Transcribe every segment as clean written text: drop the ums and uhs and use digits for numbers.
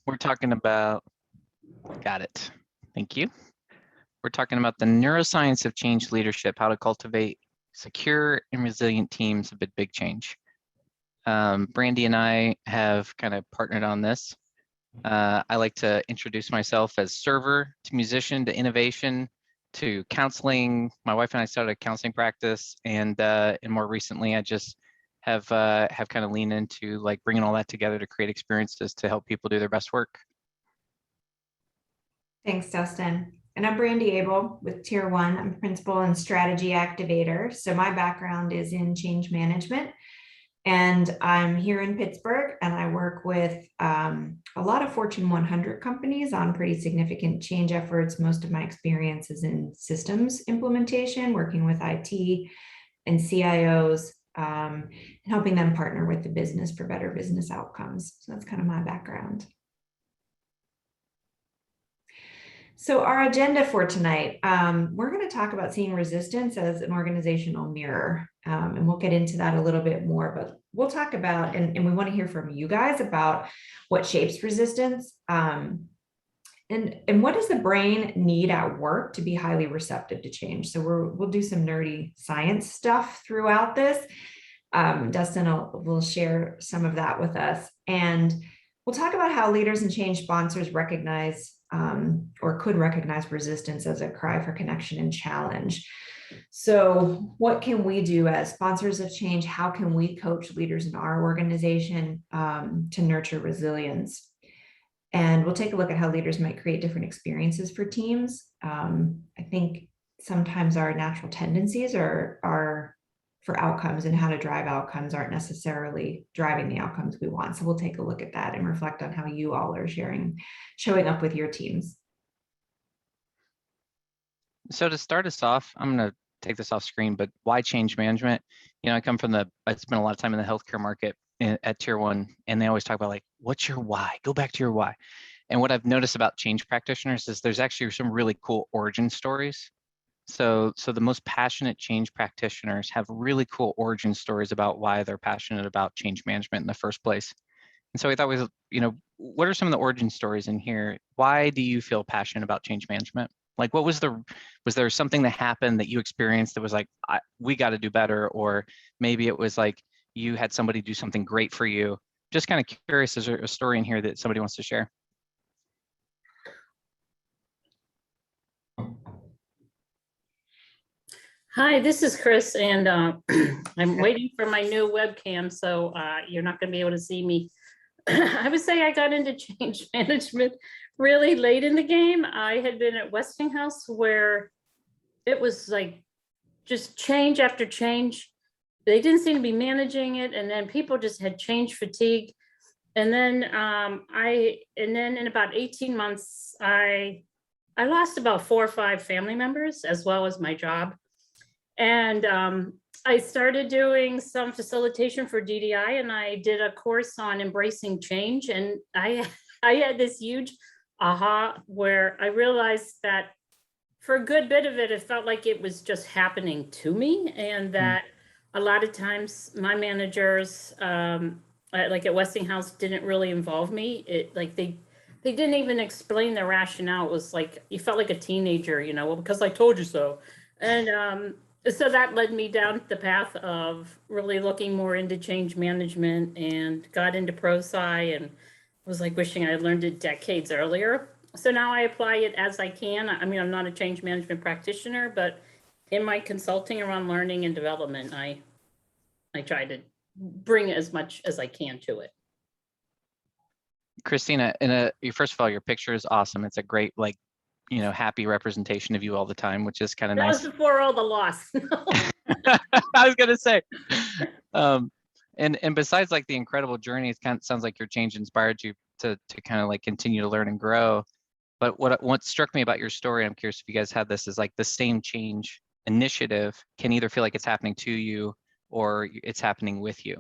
We're talking about, got it. Thank you. We're talking about the neuroscience of change leadership, how to cultivate secure and resilient teams amid big change. Brandy and I have kind of partnered on this. I like to introduce myself as server to musician to innovation to counseling. My wife and I started a counseling practice, and more recently, I just have kind of leaned into like bringing all that together to create experiences to help people do their best work. Thanks, Dustin. And I'm Brandy Abel with Tier 1. I'm principal and strategy activator. So my background is in change management. And I'm here in Pittsburgh, and I work with a lot of Fortune 100 companies on pretty significant change efforts. Most of my experience is in systems implementation, working with IT and CIOs, and helping them partner with the business for better business outcomes. So that's kind of my background. So our agenda for tonight, we're going to talk about seeing resistance as an organizational mirror. And we'll get into that a little bit more, but we'll talk about, and we want to hear from you guys about what shapes resistance, and what does the brain need at work to be highly receptive to change. So we'll do some nerdy science stuff throughout this. Dustin will share some of that with us. And we'll talk about how leaders and change sponsors recognize or could recognize resistance as a cry for connection and challenge. So what can we do as sponsors of change? How can we coach leaders in our organization to nurture resilience? And we'll take a look at how leaders might create different experiences for teams. I think sometimes our natural tendencies are for outcomes, and how to drive outcomes aren't necessarily driving the outcomes we want. So we'll take a look at that and reflect on how you all are showing up with your teams. So to start us off, I'm going to take this off screen, but why change management? You know, I spent a lot of time in the healthcare market at Tier 1, and they always talk about like, what's your why? Go back to your why. And what I've noticed about change practitioners is there's actually some really cool origin stories. So the most passionate change practitioners have really cool origin stories about why they're passionate about change management in the first place. And so we thought, what are some of the origin stories in here? Why do you feel passionate about change management? Like, was there something that happened that you experienced that was like, we got to do better? Or maybe it was like you had somebody do something great for you. Just kind of curious, is there a story in here that somebody wants to share? Hi, this is Chris, and I'm waiting for my new webcam, so you're not going to be able to see me. I would say I got into change management really late in the game. I had been at Westinghouse, where it was like just change after change. They didn't seem to be managing it, and then people just had change fatigue. And then in about 18 months, I lost about 4 or 5 family members, as well as my job. And I started doing some facilitation for DDI, and I did a course on embracing change. And I had this huge aha where I realized that for a good bit of it, it felt like it was just happening to me, and that a lot of times my managers, like at Westinghouse, didn't really involve me. They didn't even explain the rationale. It was like you felt like a teenager, well, because I told you so. And so that led me down the path of really looking more into change management, and got into ProSci, and was like wishing I had learned it decades earlier. So now I apply it as I can. I mean, I'm not a change management practitioner, but in my consulting around learning and development, I try to bring as much as I can to it. Christina, first of all, your picture is awesome. It's a great, happy representation of you all the time, which is kind of nice. That was before all the loss. I was gonna say, and besides like the incredible journey, it kind of sounds like your change inspired you to kind of like continue to learn and grow. But what struck me about your story, I'm curious if you guys had this, is like the same change initiative can either feel like it's happening to you or it's happening with you.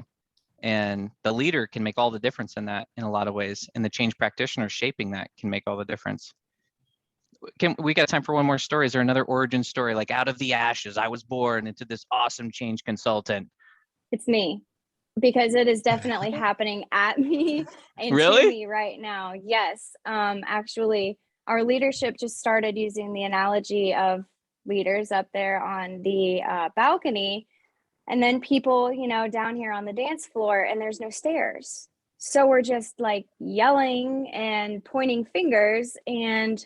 And the leader can make all the difference in that in a lot of ways. And the change practitioner shaping that can make all the difference. We got time for one more story? Is there another origin story? Like, out of the ashes, I was born into this awesome change consultant. It's me. because it is definitely happening at me and to Really? me right now. Yes. Actually, our leadership just started using the analogy of leaders up there on the balcony, and then people, down here on the dance floor, and there's no stairs. So we're just like yelling and pointing fingers, and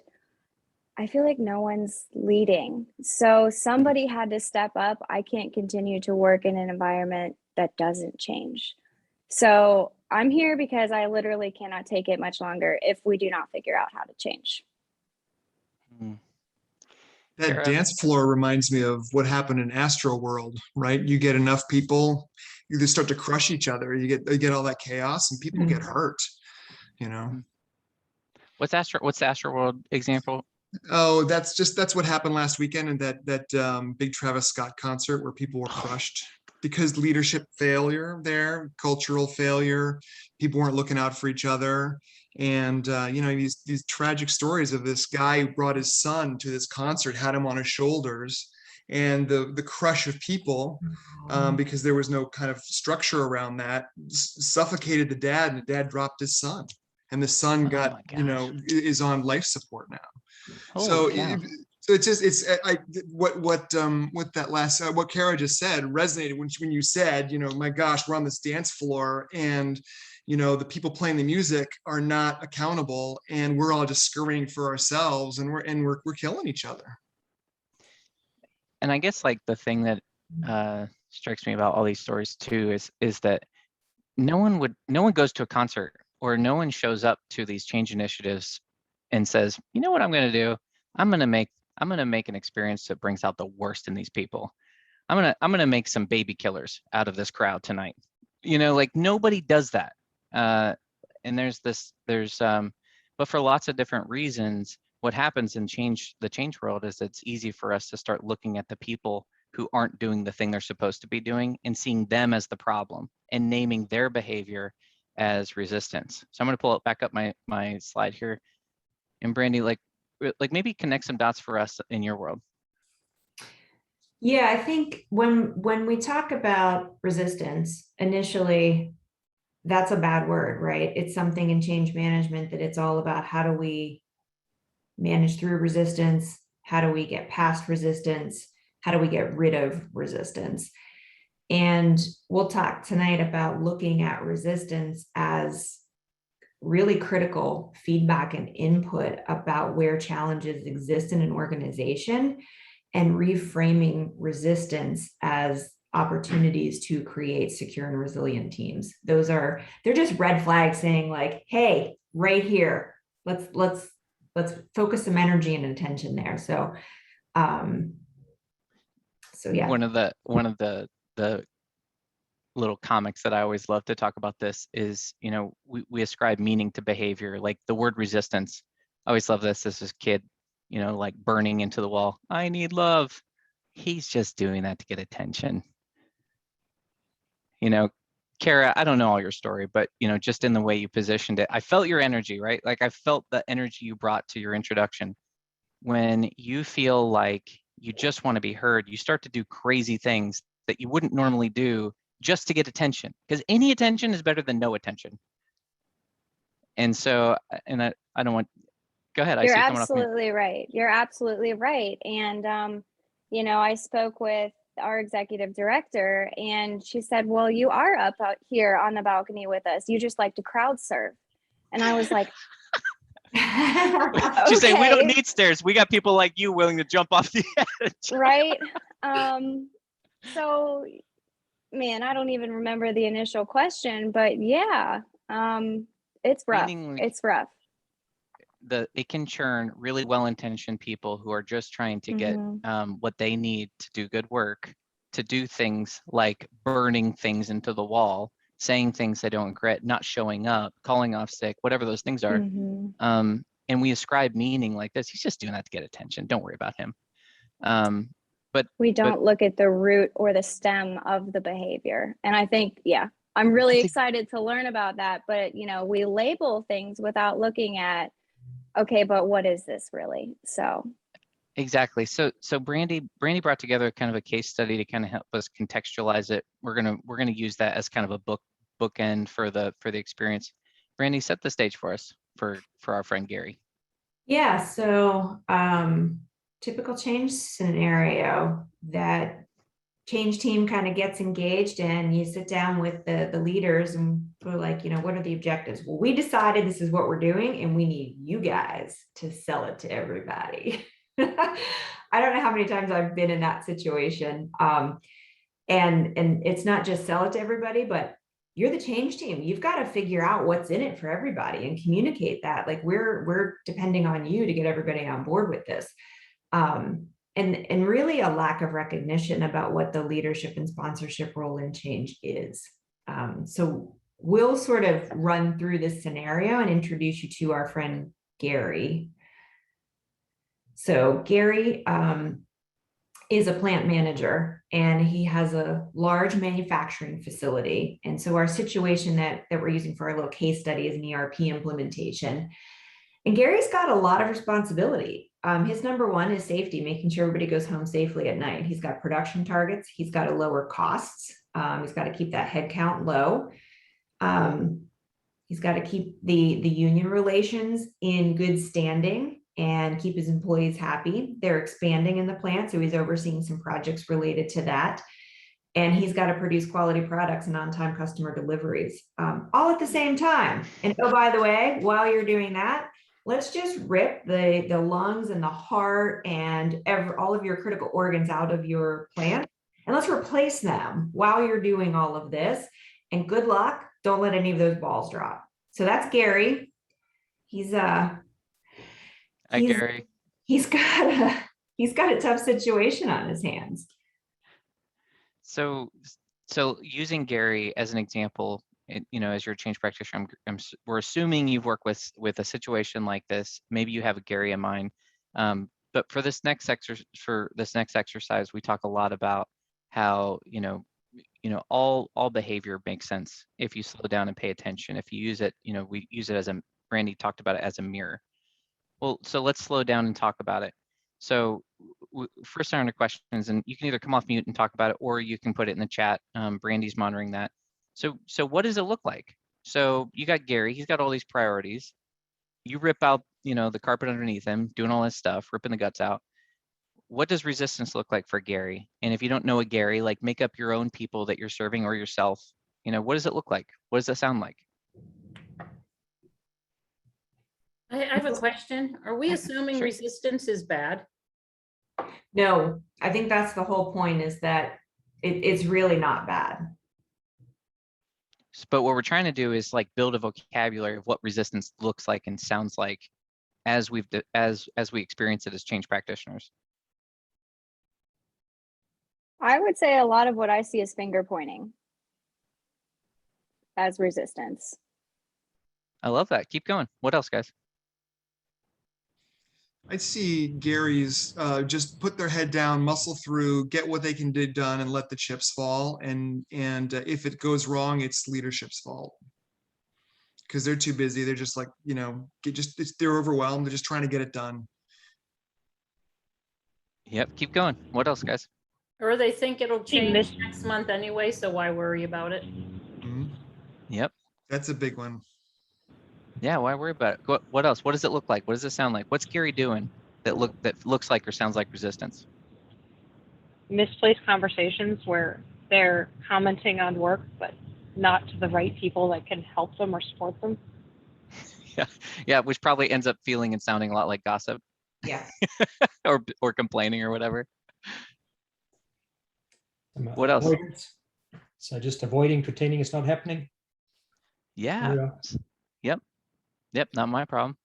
I feel like no one's leading. So somebody had to step up. I can't continue to work in an environment that doesn't change. So I'm here because I literally cannot take it much longer if we do not figure out how to change. That Kara? dance floor reminds me of what happened in Astro World, right? You get enough people, you just start to crush each other. You get all that chaos, and people get hurt. What's the Astro World example? Oh, that's what happened last weekend in that big Travis Scott concert, where people were crushed because leadership failure there, cultural failure. People weren't looking out for each other. And these tragic stories of this guy who brought his son to this concert, had him on his shoulders, and the crush of people, because there was no kind of structure around that, suffocated the dad, and the dad dropped his son, and the son got is on life support now. So it's just what Kara just said resonated when you said, my gosh, we're on this dance floor, and the people playing the music are not accountable, and we're all just scurrying for ourselves, and we're killing each other. And I guess like the thing that strikes me about all these stories too is that no one goes to a concert, or no one shows up to these change initiatives and says, you know what I'm going to do? I'm going to make an experience that brings out the worst in these people. I'm going to make some baby killers out of this crowd tonight. Like nobody does that. And but for lots of different reasons, what happens in the change world is it's easy for us to start looking at the people who aren't doing the thing they're supposed to be doing and seeing them as the problem and naming their behavior as resistance. So I'm going to pull it back up my slide here. And Brandy, like maybe connect some dots for us in your world. Yeah, I think when we talk about resistance, initially, that's a bad word, right? It's something in change management that it's all about how do we manage through resistance? How do we get past resistance? How do we get rid of resistance? And we'll talk tonight about looking at resistance as really critical feedback and input about where challenges exist in an organization, and reframing resistance as opportunities to create secure and resilient teams. They're just red flags saying like, hey, right here, let's focus some energy and attention there. So yeah. One of the little comics that I always love to talk about this is, we ascribe meaning to behavior, like the word resistance. I always love this as a kid, like burning into the wall. I need love. He's just doing that to get attention. Kara, I don't know all your story, but just in the way you positioned it, I felt your energy, right? Like I felt the energy you brought to your introduction. When you feel like you just want to be heard, you start to do crazy things that you wouldn't normally do just to get attention, because any attention is better than no attention. And so, I don't want, go ahead. You're absolutely right. You're absolutely right. And, I spoke with our executive director, and she said, well, you are up out here on the balcony with us. You just like to crowd surf. And I was like, she's saying, we don't need stairs. We got people like you willing to jump off the edge. Right. So, man, I don't even remember the initial question, but yeah, it's rough. It's rough. It can churn really well-intentioned people who are just trying to get what they need to do good work, to do things like burning things into the wall, saying things they don't regret, not showing up, calling off sick, whatever those things are. And we ascribe meaning like this. He's just doing that to get attention. Don't worry about him. But we don't look at the root or the stem of the behavior. And I think, I'm really excited to learn about that. But, we label things without looking at, okay, but what is this really? So. Exactly. So Brandy brought together kind of a case study to kind of help us contextualize it. We're gonna use that as kind of a book bookend for the experience. Brandy, set the stage for us for our friend Gary. Yeah, so typical change scenario, that change team kind of gets engaged, and you sit down with the leaders and we're like, what are the objectives? Well, we decided this is what we're doing and we need you guys to sell it to everybody. I don't know how many times I've been in that situation. And it's not just sell it to everybody, but you're the change team. You've got to figure out what's in it for everybody and communicate that. Like we're depending on you to get everybody on board with this. And really a lack of recognition about what the leadership and sponsorship role in change is. So we'll sort of run through this scenario and introduce you to our friend Gary. So Gary is a plant manager, and he has a large manufacturing facility. And so our situation that we're using for our little case study is an ERP implementation. And Gary's got a lot of responsibility. His number one is safety, making sure everybody goes home safely at night. He's got production targets. He's got to lower costs. He's got to keep that head count low. He's got to keep the union relations in good standing and keep his employees happy. They're expanding in the plant, so he's overseeing some projects related to that. And he's got to produce quality products and on-time customer deliveries, all at the same time. And oh, by the way, while you're doing that, let's just rip the lungs and the heart and all of your critical organs out of your plant, and let's replace them while you're doing all of this. And good luck. Don't let any of those balls drop. So that's Gary. Hi, Gary. He's got a tough situation on his hands. So using Gary as an example, as your change practitioner, we're assuming you've worked with a situation like this. Maybe you have a Gary in mind. But for this next exercise, we talk a lot about how all behavior makes sense if you slow down and pay attention. If you use it, we use it as Brandy talked about it as a mirror. Well, so let's slow down and talk about it. So first round of questions, and you can either come off mute and talk about it, or you can put it in the chat. Brandy's monitoring that. So what does it look like? So you got Gary, he's got all these priorities. You rip out, the carpet underneath him, doing all this stuff, ripping the guts out. What does resistance look like for Gary? And if you don't know a Gary, like make up your own people that you're serving or yourself. What does it look like? What does that sound like? I have a question. Are we assuming Sure. resistance is bad? No, I think that's the whole point, is that it's really not bad. But what we're trying to do is like build a vocabulary of what resistance looks like and sounds like as we experience it as change practitioners. I would say a lot of what I see is finger pointing as resistance. I love that. Keep going. What else, guys? I see Gary's just put their head down, muscle through, get what they can get done, and let the chips fall. And if it goes wrong, it's leadership's fault because they're too busy. They're just like, they're overwhelmed. They're just trying to get it done. Yep. Keep going. What else, guys? Or they think it'll change next month anyway, so why worry about it? Mm-hmm. Yep. That's a big one. Yeah, why worry about it? What else? What does it look like? What does it sound like? What's Gary doing that looks like or sounds like resistance? Misplaced conversations where they're commenting on work, but not to the right people that can help them or support them. Yeah, which probably ends up feeling and sounding a lot like gossip. Yeah. or complaining or whatever. What else? Avoidance. So just avoiding, pretending it's not happening. Yeah. Yep, not my problem.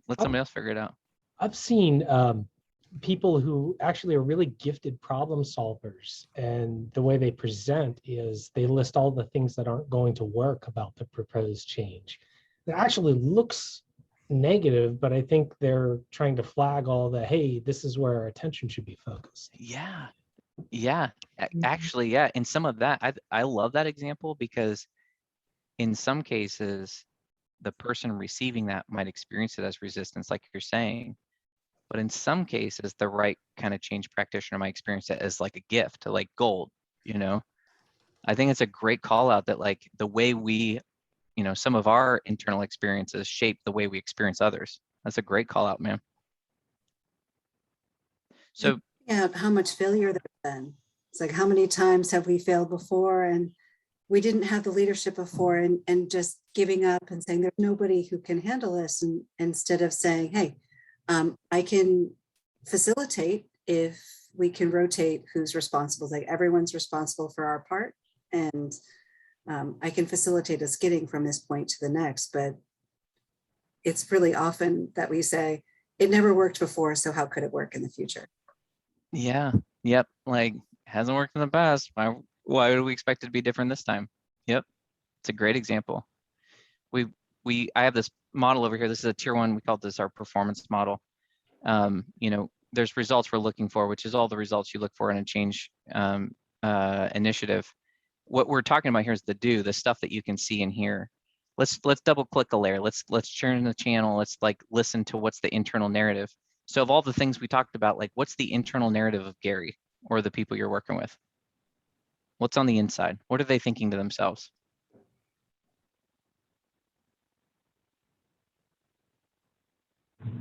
Let somebody else figure it out. I've seen people who actually are really gifted problem solvers, and the way they present is they list all the things that aren't going to work about the proposed change. It actually looks negative, but I think they're trying to flag all the, hey, this is where our attention should be focused. Yeah. Actually, yeah. And some of that, I love that example, because in some cases, the person receiving that might experience it as resistance, like you're saying. But in some cases, the right kind of change practitioner might experience it as like a gift, like gold, I think it's a great call out that like the way we, some of our internal experiences shape the way we experience others. That's a great call out, man. So yeah, how much failure there's been. It's like, how many times have we failed before and we didn't have the leadership before, and just giving up and saying there's nobody who can handle this, and instead of saying, hey, I can facilitate if we can rotate who's responsible. Like everyone's responsible for our part, and I can facilitate us getting from this point to the next. But it's really often that we say it never worked before, so how could it work in the future? yeah, yep, like hasn't worked in the past. Why would we expect it to be different this time? Yep, it's a great example. I have this model over here. This is a tier 1. We call this our performance model. There's results we're looking for, which is all the results you look for in a change initiative. What we're talking about here is the stuff that you can see and hear. Let's double click a layer. Let's turn the channel. Let's like listen to what's the internal narrative. So of all the things we talked about, like what's the internal narrative of Gary or the people you're working with? What's on the inside? What are they thinking to themselves?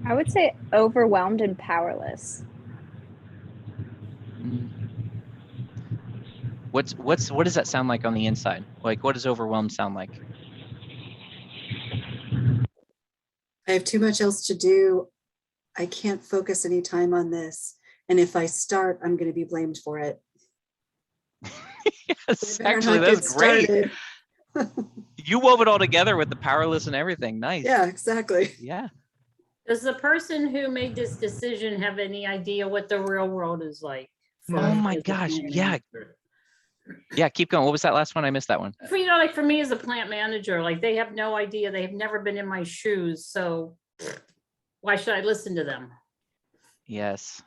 I would say overwhelmed and powerless. What does that sound like on the inside? Like what does overwhelmed sound like? I have too much else to do. I can't focus any time on this. And if I start, I'm going to be blamed for it. Yes, actually, that's great. You wove it all together with the powerless and everything. Nice. Yeah, exactly. Yeah. Does the person who made this decision have any idea what the real world is like? Oh my gosh. Yeah. Yeah, keep going. What was that last one? I missed that one. Like for me as a plant manager, like they have no idea. They have never been in my shoes. So why should I listen to them? Yes.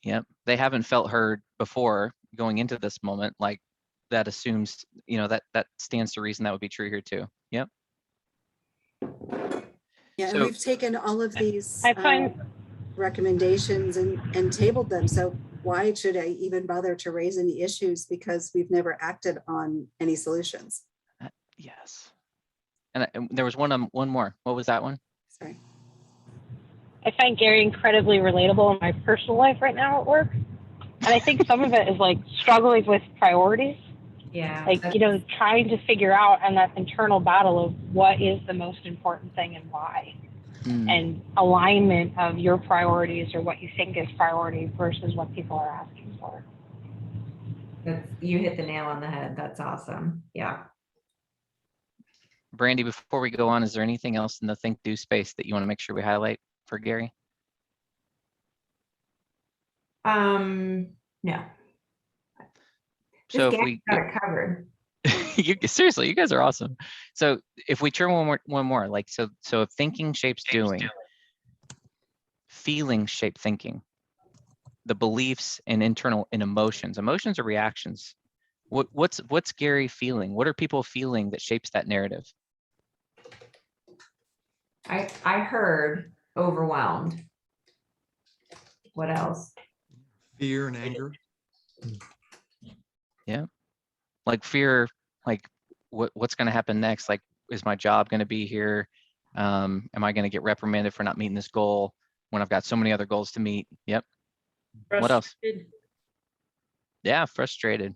Yep. They haven't felt heard before going into this moment. Like that assumes, that stands to reason that would be true here too. Yep. Yeah, So, and we've taken all of these I find recommendations and tabled them. So why should I even bother to raise any issues? Because we've never acted on any solutions. yes. And there was one more. What was that one? Sorry. I find Gary incredibly relatable in my personal life right now at work. And I think some of it is like struggling with priorities. Yeah. Like, trying to figure out and that internal battle of what is the most important thing and why. And alignment of your priorities or what you think is priority versus what people are asking for. You hit the nail on the head. That's awesome. Yeah. Brandy, before we go on, is there anything else in the think do space that you want to make sure we highlight for Gary? No. So if we got it covered. seriously, you guys are awesome. So if we turn one more, like so if thinking shapes doing, feelings shape thinking, the beliefs and emotions. Emotions are reactions. What's Gary feeling? What are people feeling that shapes that narrative? I heard overwhelmed. What else? Fear and anger. Yeah. Like fear, like what's going to happen next? Like, is my job going to be here? Am I going to get reprimanded for not meeting this goal when I've got so many other goals to meet? Yep. What else? Yeah, frustrated.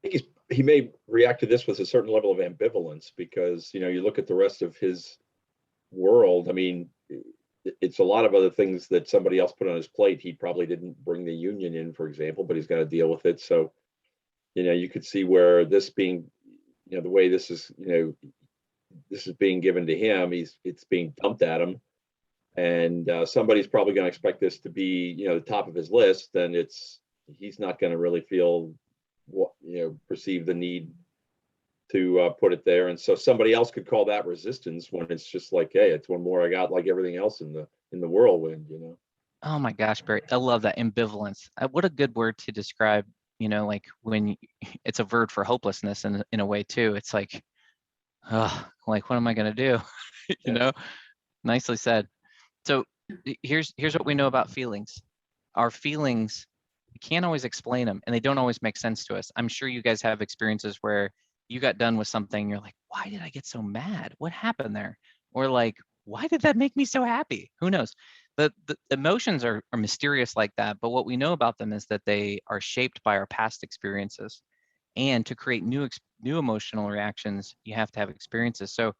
I think he may react to this with a certain level of ambivalence because, you look at the rest of his world. I mean, it's a lot of other things that somebody else put on his plate. He probably didn't bring the union in, for example, but he's got to deal with it. So, you could see where this being, the way this is, this is being given to him, it's being dumped at him. And somebody's probably going to expect this to be, the top of his list. And he's not going to really feel, perceive the need to put it there. And so somebody else could call that resistance when it's just like, hey, it's one more I got like everything else in the whirlwind, Oh my gosh, Barry, I love that ambivalence. What a good word to describe, like when it's a word for hopelessness in a way too. It's like, like, what am I going to do? Nicely said. So here's what we know about feelings. Our feelings, We can't always explain them, and they don't always make sense to us. I'm sure you guys have experiences where you got done with something, you're like, why did I get so mad? What happened there? Or like, why did that make me so happy? Who knows? The emotions are mysterious like that, but what we know about them is that they are shaped by our past experiences. And to create new emotional reactions, you have to have experiences. So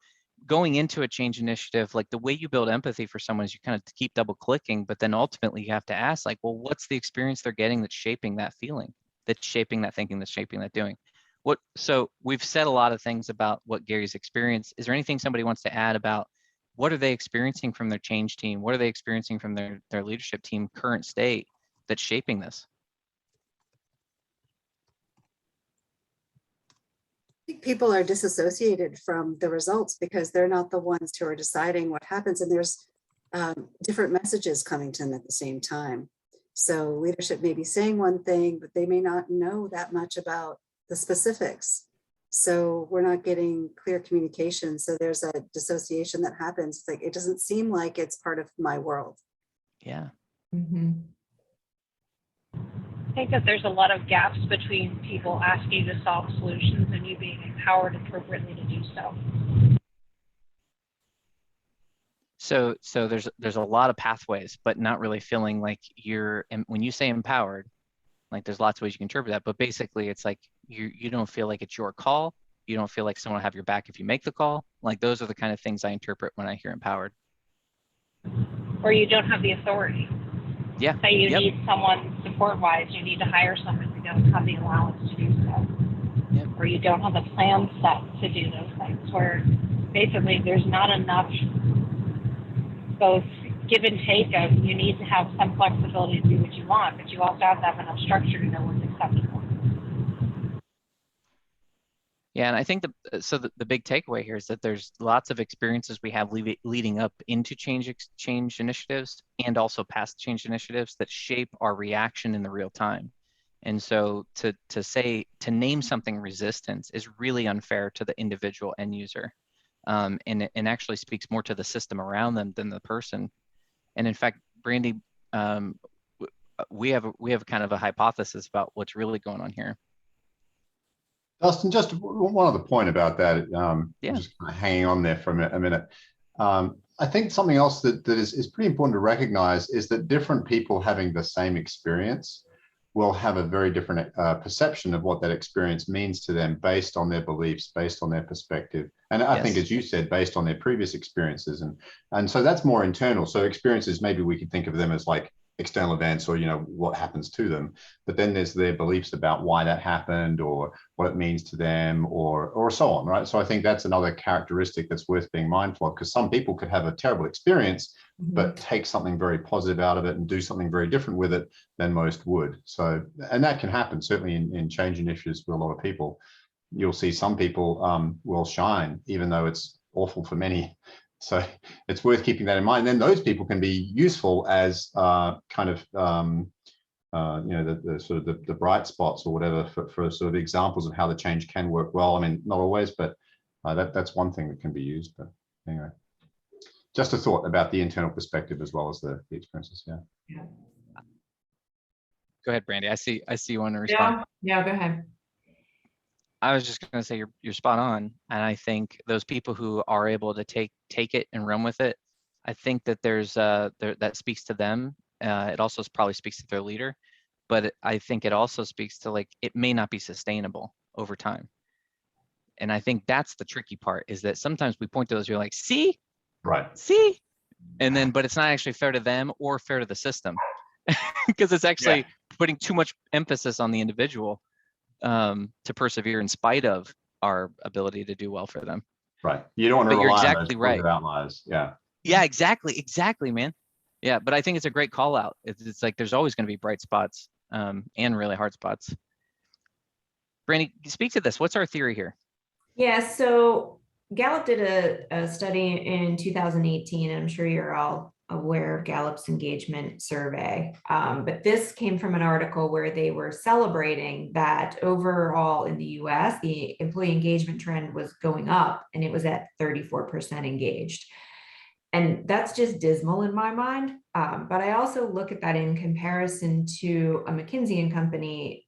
going into a change initiative, like the way you build empathy for someone is you kind of keep double clicking, but then ultimately you have to ask, like, well, what's the experience they're getting that's shaping that feeling, that's shaping that thinking, that's shaping that doing? So we've said a lot of things about what Gary's experienced. Is there anything somebody wants to add about what are they experiencing from their change team? What are they experiencing from their leadership team current state that's shaping this? I think people are disassociated from the results because they're not the ones who are deciding what happens, and there's different messages coming to them at the same time. So leadership may be saying one thing, but they may not know that much about the specifics. So we're not getting clear communication. So there's a dissociation that happens. It's like, it doesn't seem like it's part of my world. Yeah. Mm-hmm. I think that there's a lot of gaps between people asking you to solve solutions and you being empowered appropriately to do so. So there's a lot of pathways, but not really feeling like you're, and when you say empowered, like there's lots of ways you can interpret that, but basically it's like you don't feel like it's your call. You don't feel like someone will have your back if you make the call. Like those are the kind of things I interpret when I hear empowered. Or you don't have the authority. Yeah. Say you need someone support-wise, you need to hire someone who doesn't have the allowance to do so. Yep. Or you don't have the plan set to do those things, where basically there's not enough both give and take of you need to have some flexibility to do what you want, but you also have to have enough structure to know what's acceptable. Yeah, and I think the big takeaway here is that there's lots of experiences we have leading up into change initiatives and also past change initiatives that shape our reaction in the real time. And so to name something resistance is really unfair to the individual end user, and actually speaks more to the system around them than the person. And in fact, Brandy, we have kind of a hypothesis about what's really going on here. Dustin, just one other point about that. Yeah. Just kind of hanging on there for a minute. I think something else that is pretty important to recognize is that different people having the same experience will have a very different perception of what that experience means to them based on their beliefs, based on their perspective. And I think, as you said, based on their previous experiences. And so that's more internal. So experiences, maybe we could think of them as like external events or, what happens to them. But then there's their beliefs about why that happened or what it means to them or so on, right? So I think that's another characteristic that's worth being mindful of, because some people could have a terrible experience, but take something very positive out of it and do something very different with it than most would. So, and that can happen certainly in change initiatives with a lot of people. You'll see some people will shine, even though it's awful for many. So it's worth keeping that in mind. And then those people can be useful as kind of, the sort of the bright spots or whatever for sort of examples of how the change can work well. I mean, not always, but that's one thing that can be used. But anyway, just a thought about the internal perspective as well as the experiences. Yeah. Go ahead, Brandy. I see you want to respond. Yeah, go ahead. I was just going to say you're spot on, and I think those people who are able to take it and run with it, I think that that speaks to them. It also probably speaks to their leader, but I think it also speaks to, like, it may not be sustainable over time. And I think that's the tricky part, is that sometimes we point to those, you're like, see, and then, but it's not actually fair to them or fair to the system, because it's actually putting too much emphasis on the individual to persevere in spite of our ability to do well for them. Right. You don't want to rely on those outliers. Yeah. Yeah, exactly, man. Yeah, but I think it's a great call out. It's like there's always going to be bright spots and really hard spots. Brandy, speak to this. What's our theory here? Yeah, so Gallup did a study in 2018, and I'm sure you're all aware of Gallup's engagement survey. But this came from an article where they were celebrating that overall in the US, the employee engagement trend was going up, and it was at 34% engaged. And that's just dismal in my mind. But I also look at that in comparison to a McKinsey and Company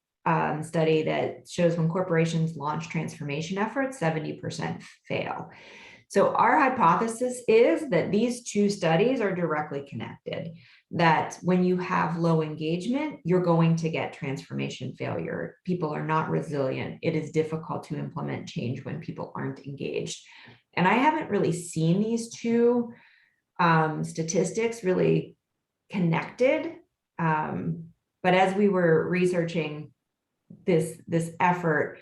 study that shows when corporations launch transformation efforts, 70% fail. So our hypothesis is that these two studies are directly connected, that when you have low engagement, you're going to get transformation failure. People are not resilient. It is difficult to implement change when people aren't engaged. And I haven't really seen these two statistics really connected. But as we were researching this effort,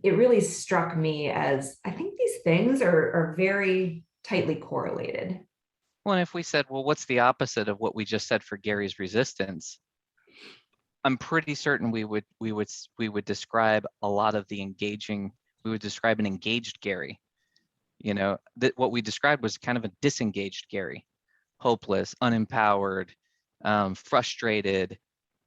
it really struck me as I think these things are very tightly correlated. Well, and if we said, well, what's the opposite of what we just said for Gary's resistance? I'm pretty certain we would describe a lot of the engaging. We would describe an engaged Gary. You know, that what we described was kind of a disengaged Gary, hopeless, unempowered, frustrated,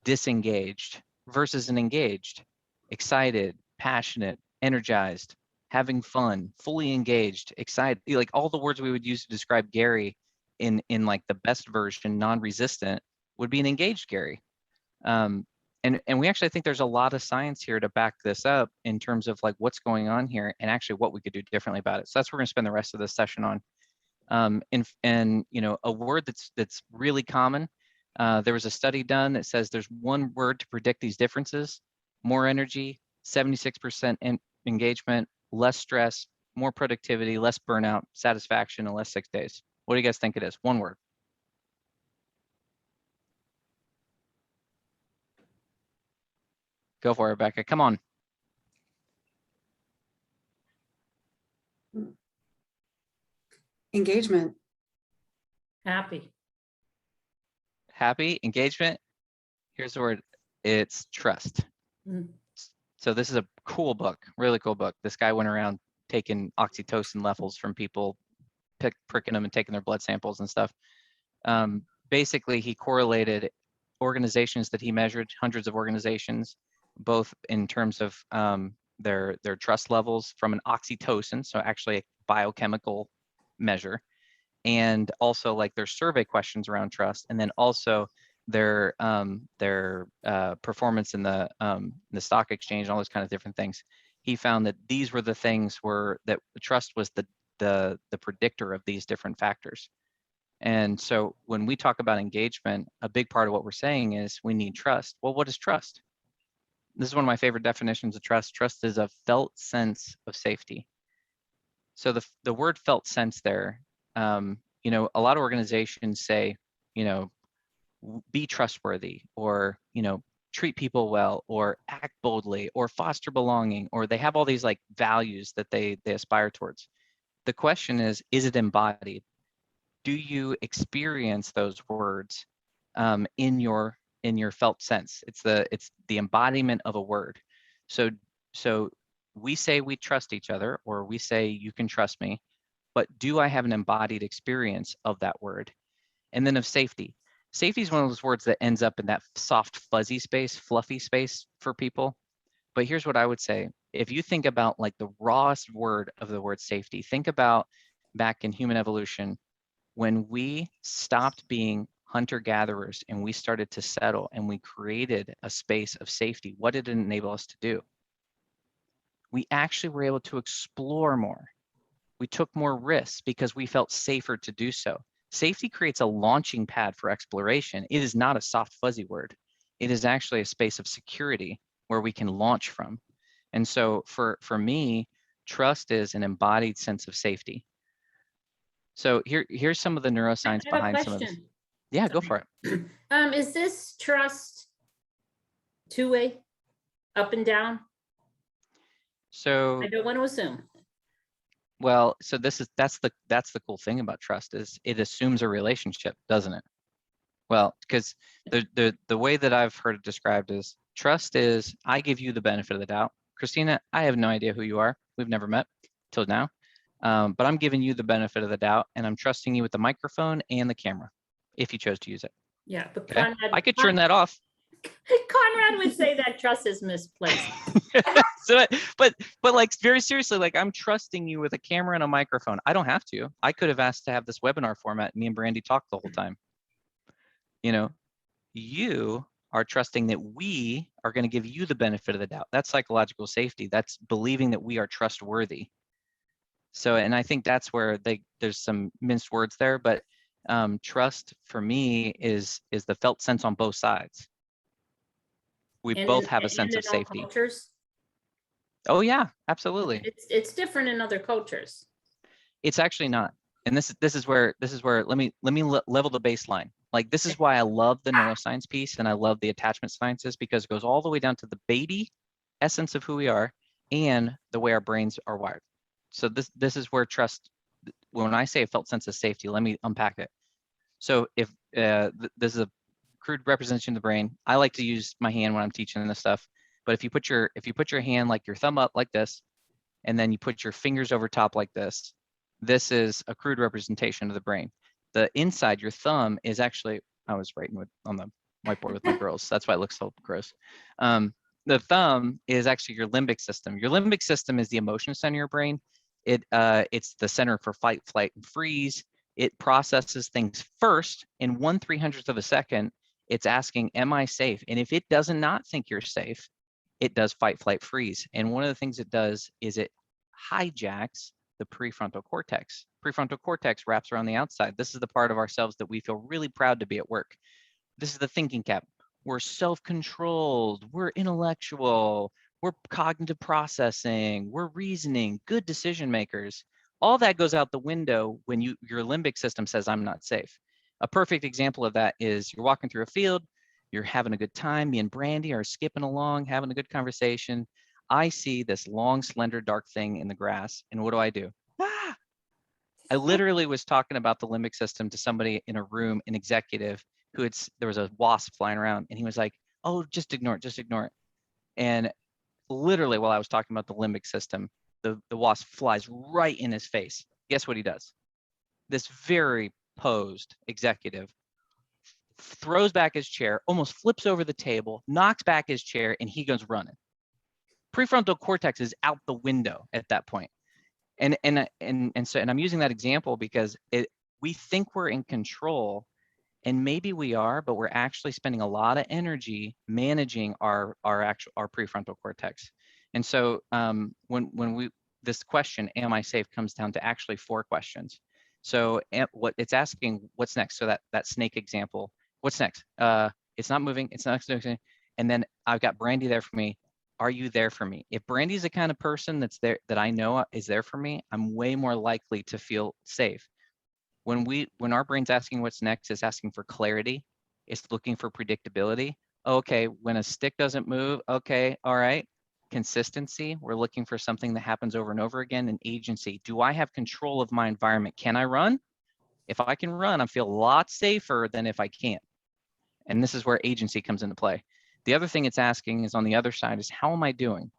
disengaged, versus an engaged, excited, passionate, energized, having fun, fully engaged, excited, like all the words we would use to describe Gary in like the best version, non-resistant, would be an engaged Gary. And we actually think there's a lot of science here to back this up in terms of like what's going on here and actually what we could do differently about it. So that's what we're going to spend the rest of this session on. And you know, a word that's really common. There was a study done that says there's one word to predict these differences: more energy, 76% engagement, less stress, more productivity, less burnout, satisfaction, and less sick days. What do you guys think it is? One word. Go for it, Rebecca. Come on. Engagement. Happy. Happy, engagement. Here's the word. It's trust. Mm. So this is a cool book, really cool book. This guy went around taking oxytocin levels from people, pricking them and taking their blood samples and stuff. Basically, he correlated organizations that he measured, hundreds of organizations, both in terms of their trust levels from an oxytocin, so actually a biochemical measure, and also like their survey questions around trust, and then also their performance in the stock exchange, and all those kind of different things. He found that these were the things that trust was the predictor of these different factors. And so when we talk about engagement, a big part of what we're saying is we need trust. Well, what is trust? This is one of my favorite definitions of trust. Trust is a felt sense of safety. So the word felt sense there, you know, a lot of organizations say, you know, be trustworthy, or, you know, treat people well, or act boldly, or foster belonging, or they have all these like values that they aspire towards. The question is it embodied? Do you experience those words in your felt sense? It's the embodiment of a word. So we say we trust each other, or we say you can trust me, but do I have an embodied experience of that word? And then of safety. Safety is one of those words that ends up in that soft, fuzzy space, fluffy space for people. But here's what I would say. If you think about like the rawest word of the word safety, think about back in human evolution, when we stopped being hunter-gatherers and we started to settle and we created a space of safety. What did it enable us to do? We actually were able to explore more. We took more risks because we felt safer to do so. Safety creates a launching pad for exploration. It is not a soft, fuzzy word. It is actually a space of security where we can launch from. And so for me, trust is an embodied sense of safety. So here's some of the neuroscience behind some of this. Yeah, go for it. Is this trust two-way, up and down? So I don't want to assume. Well, so that's the cool thing about trust, is it assumes a relationship, doesn't it? Well, because the way that I've heard it described is trust is I give you the benefit of the doubt. Christina, I have no idea who you are. We've never met till now. But I'm giving you the benefit of the doubt, and I'm trusting you with the microphone and the camera, if you chose to use it. Yeah, but Okay? I could turn that off. Conrad would say that trust is misplaced. So, but like very seriously, like I'm trusting you with a camera and a microphone. I don't have to. I could have asked to have this webinar format. Me and Brandy talk the whole time. You know, you are trusting that we are going to give you the benefit of the doubt. That's psychological safety. That's believing that we are trustworthy. So, and I think that's where there's some minced words there, but trust for me is the felt sense on both sides. We both have a sense of safety. Cultures, Oh yeah, absolutely. it's different in other cultures. It's actually not. And this is where let me level the baseline. Like this is why I love the neuroscience piece and I love the attachment sciences, because it goes all the way down to the baby essence of who we are and the way our brains are wired. So this is where trust, when I say a felt sense of safety, let me unpack it. So if this is a crude representation of the brain, I like to use my hand when I'm teaching this stuff. But if you put your hand like your thumb up like this, and then you put your fingers over top like this, this is a crude representation of the brain. The inside, your thumb is actually, I was writing on the whiteboard with my girls. That's why it looks so gross. The thumb is actually your limbic system. Your limbic system is the emotion center of your brain. It's the center for fight, flight, and freeze. It processes things first in 1/300th of a second. It's asking, am I safe? And if it does not think you're safe, it does fight, flight, freeze. And one of the things it does is it hijacks the prefrontal cortex. Prefrontal cortex wraps around the outside. This is the part of ourselves that we feel really proud to be at work. This is the thinking cap. We're self-controlled, we're intellectual, we're cognitive processing, we're reasoning, good decision makers. All that goes out the window when your limbic system says, I'm not safe. A perfect example of that is you're walking through a field, you're having a good time. Me and Brandy are skipping along, having a good conversation. I see this long, slender, dark thing in the grass. And what do? Ah! I literally was talking about the limbic system to somebody in a room, an executive there was a wasp flying around. And he was like, oh, just ignore it. And literally while I was talking about the limbic system, the wasp flies right in his face. Guess what he does? This very posed executive throws back his chair, almost flips over the table, knocks back his chair, and he goes running. Prefrontal cortex is out the window at that point. And I'm using that example because we think we're in control, and maybe we are, but we're actually spending a lot of energy managing our prefrontal cortex. And so this question, am I safe, comes down to actually 4 questions. So what it's asking, what's next? So that snake example, what's next? It's not moving, it's not moving. And then I've got Brandy there for me. Are you there for me? If Brandy's the kind of person that's there, that I know is there for me, I'm way more likely to feel safe. When our brain's asking what's next, it's asking for clarity. It's looking for predictability. Okay, when a stick doesn't move, okay, all right. Consistency, we're looking for something that happens over and over again. And agency, do I have control of my environment? Can I run? If I can run, I feel a lot safer than if I can't. And this is where agency comes into play. The other thing it's asking is on the other side is, how am I doing?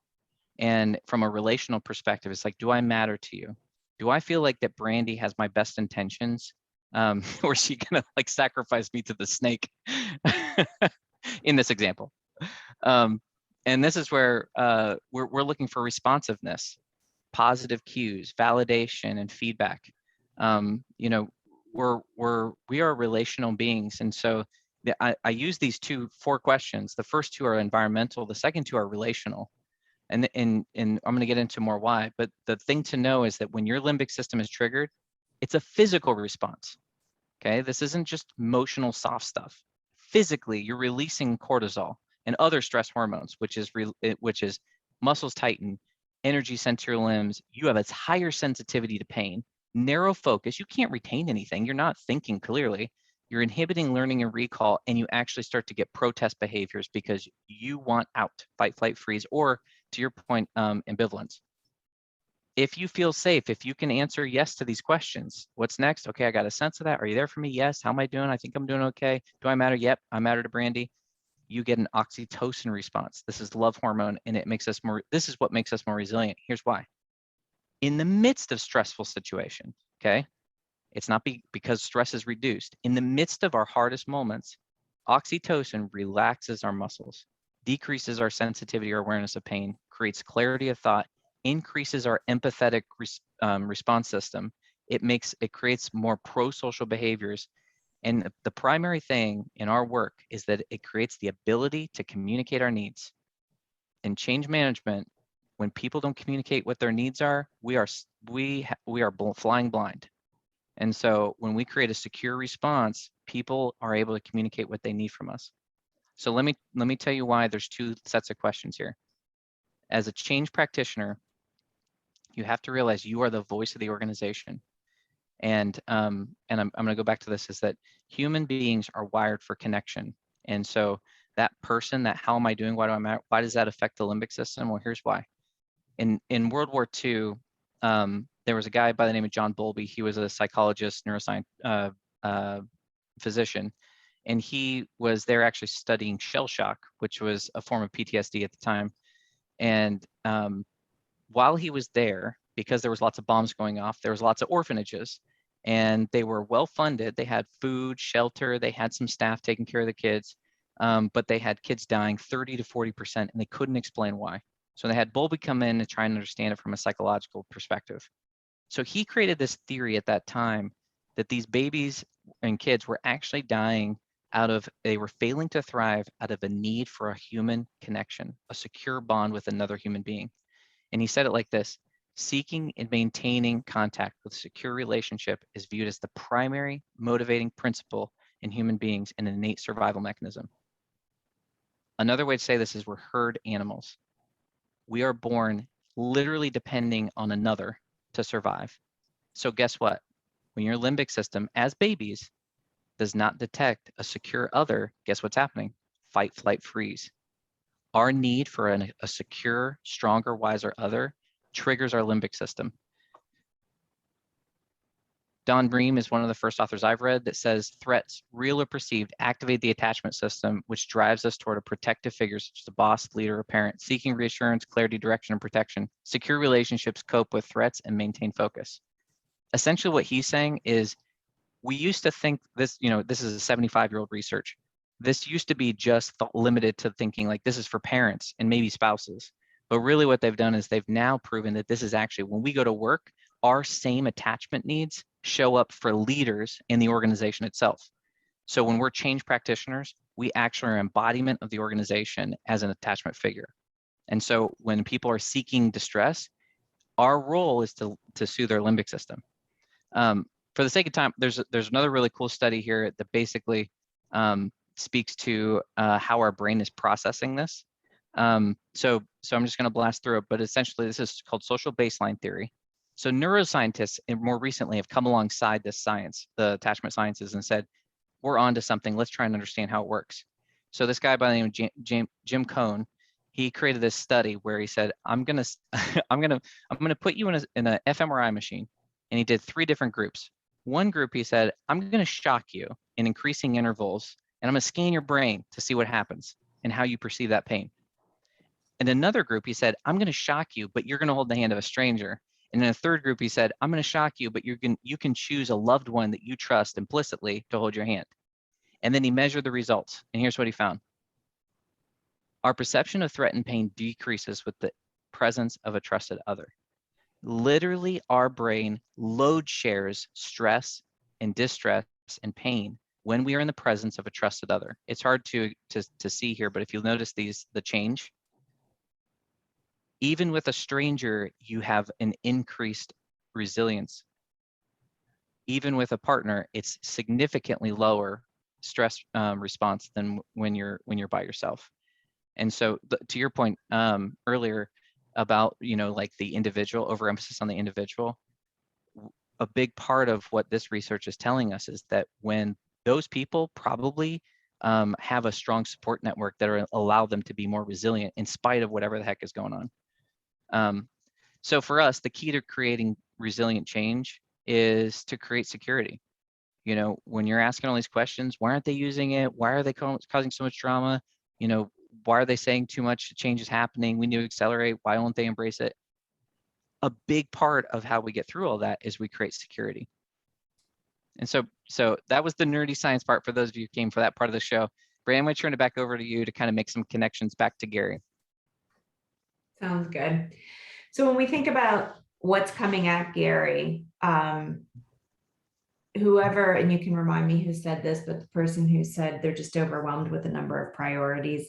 And from a relational perspective, it's like, do I matter to you? Do I feel like that Brandy has my best intentions? Or is she gonna like sacrifice me to the snake in this example? And this is where we're looking for responsiveness, positive cues, validation, and feedback. We are relational beings, and so I use these 4 questions. The first 2 are environmental. The second 2 are relational. And I'm going to get into more why, but the thing to know is that when your limbic system is triggered, it's a physical response. Okay, this isn't just emotional soft stuff. Physically, you're releasing cortisol and other stress hormones, which is muscles tighten, energy sent to your limbs. You have a higher sensitivity to pain, narrow focus. You can't retain anything. You're not thinking clearly. You're inhibiting learning and recall, and you actually start to get protest behaviors because you want out, fight, flight, freeze, or to your point, ambivalence. If you feel safe, if you can answer yes to these questions, what's next? Okay, I got a sense of that. Are you there for me? Yes. How am I doing? I think I'm doing okay. Do I matter? Yep, I matter to Brandy. You get an oxytocin response. This is love hormone, and this is what makes us more resilient. Here's why. In the midst of stressful situation, okay, it's not because stress is reduced. In the midst of our hardest moments, Oxytocin relaxes our muscles, decreases our sensitivity or awareness of pain, creates clarity of thought, increases our empathetic response system. It creates more pro-social behaviors. And the primary thing in our work is that it creates the ability to communicate our needs. In change management, when people don't communicate what their needs are, we are flying blind. And so when we create a secure response, people are able to communicate what they need from us. So let me tell you why there's two sets of questions here. As a change practitioner, you have to realize you are the voice of the organization. And I'm going to go back to this, is that human beings are wired for connection. And so that person, that how am I doing, why does that affect the limbic system? Well, here's why. In World War II, there was a guy by the name of John Bowlby. He was a psychologist, neuroscience physician, and he was there actually studying shell shock, which was a form of PTSD at the time. And while he was there, because there was lots of bombs going off, there was lots of orphanages, and they were well funded. They had food, shelter, they had some staff taking care of the kids, but they had kids dying 30 to 40%, and they couldn't explain why. So they had Bowlby come in and try and understand it from a psychological perspective. So he created this theory at that time that these babies and kids were actually dying they were failing to thrive out of a need for a human connection, a secure bond with another human being. And he said it like this: seeking and maintaining contact with a secure relationship is viewed as the primary motivating principle in human beings and an innate survival mechanism. Another way to say this is we're herd animals. We are born literally depending on another to survive. So guess what? When your limbic system, as babies, does not detect a secure other, guess what's happening? Fight, flight, freeze. Our need for a secure, stronger, wiser other triggers our limbic system. Don Bream is one of the first authors I've read that says threats, real or perceived, activate the attachment system, which drives us toward a protective figure such as a boss, leader, or parent, seeking reassurance, clarity, direction, and protection. Secure relationships cope with threats and maintain focus. Essentially what he's saying is, we used to think this, this is a 75-year-old research. This used to be just limited to thinking like this is for parents and maybe spouses. But really what they've done is they've now proven that this is actually, when we go to work, our same attachment needs show up for leaders in the organization itself. So when we're change practitioners, we actually are embodiment of the organization as an attachment figure. And so when people are seeking distress, our role is to soothe their limbic system. For the sake of time, there's another really cool study here that basically speaks to how our brain is processing this. So I'm just going to blast through it, but essentially this is called social baseline theory. So neuroscientists more recently have come alongside this science, the attachment sciences, and said, we're onto something. Let's try and understand how it works. So this guy by the name of Jim Cohn, he created this study where he said, I'm gonna put you in a fMRI machine, and he did 3 different groups. One group, he said, I'm going to shock you in increasing intervals, and I'm going to scan your brain to see what happens and how you perceive that pain. In another group, he said, I'm going to shock you, but you're going to hold the hand of a stranger. And in a third group, he said, I'm going to shock you, but you can choose a loved one that you trust implicitly to hold your hand. And then he measured the results. And here's what he found. Our perception of threat and pain decreases with the presence of a trusted other. Literally, our brain load shares stress and distress and pain when we are in the presence of a trusted other. It's hard to see here, but if you'll notice the change, even with a stranger, you have an increased resilience. Even with a partner, it's significantly lower stress response than when you're by yourself. And so to your point earlier about, like the individual, overemphasis on the individual, a big part of what this research is telling us is that when those people probably have a strong support network that allow them to be more resilient in spite of whatever the heck is going on. So for us, the key to creating resilient change is to create security. When you're asking all these questions, why aren't they using it? Why are they causing so much drama? Why are they saying too much change is happening? We need to accelerate. Why won't they embrace it? A big part of how we get through all that is we create security. And so that was the nerdy science part for those of you who came for that part of the show. Brandon, I'm going to turn it back over to you to kind of make some connections back to Gary. Sounds good. So when we think about what's coming at Gary, whoever, and you can remind me who said this, but the person who said they're just overwhelmed with the number of priorities,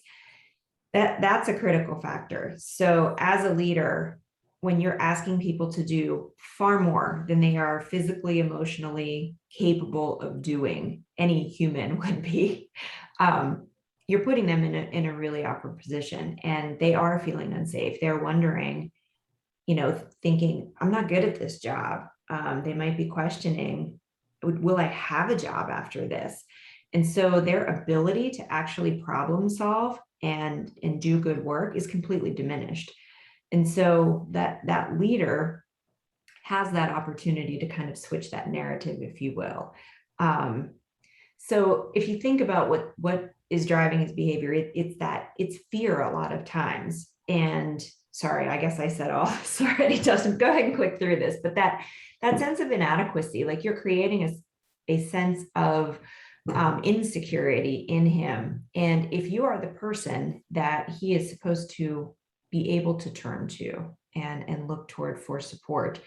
that's a critical factor. So as a leader, when you're asking people to do far more than they are physically, emotionally capable of doing, any human would be, you're putting them in a really awkward position, and they are feeling unsafe. They're wondering, thinking, I'm not good at this job. They might be questioning, will I have a job after this? And so their ability to actually problem solve and do good work is completely diminished. And so that leader has that opportunity to kind of switch that narrative, if you will. So if you think about what is driving his behavior, it's fear a lot of times. And sorry, I guess I said all this already, Justin, go ahead and click through this, but that sense of inadequacy, like you're creating a sense of insecurity in him. And if you are the person that he is supposed to be able to turn to and look toward for support,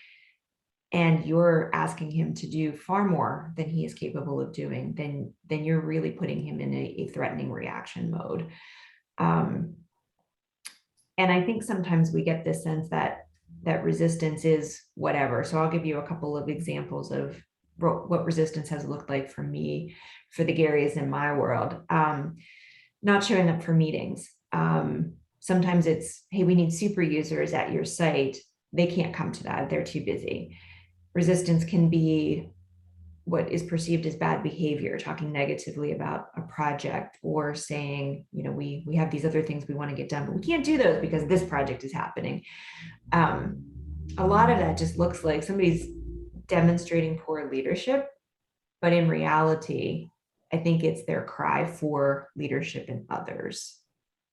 and you're asking him to do far more than he is capable of doing, then you're really putting him in a threatening reaction mode. And I think sometimes we get this sense that resistance is whatever. So I'll give you a couple of examples of what resistance has looked like for me, for the Garys in my world. Not showing up for meetings. Sometimes it's, hey, we need super users at your site. They can't come to that. They're too busy. Resistance can be what is perceived as bad behavior, talking negatively about a project, or saying, we have these other things we want to get done, but we can't do those because this project is happening. A lot of that just looks like somebody's demonstrating poor leadership, but in reality, I think it's their cry for leadership in others.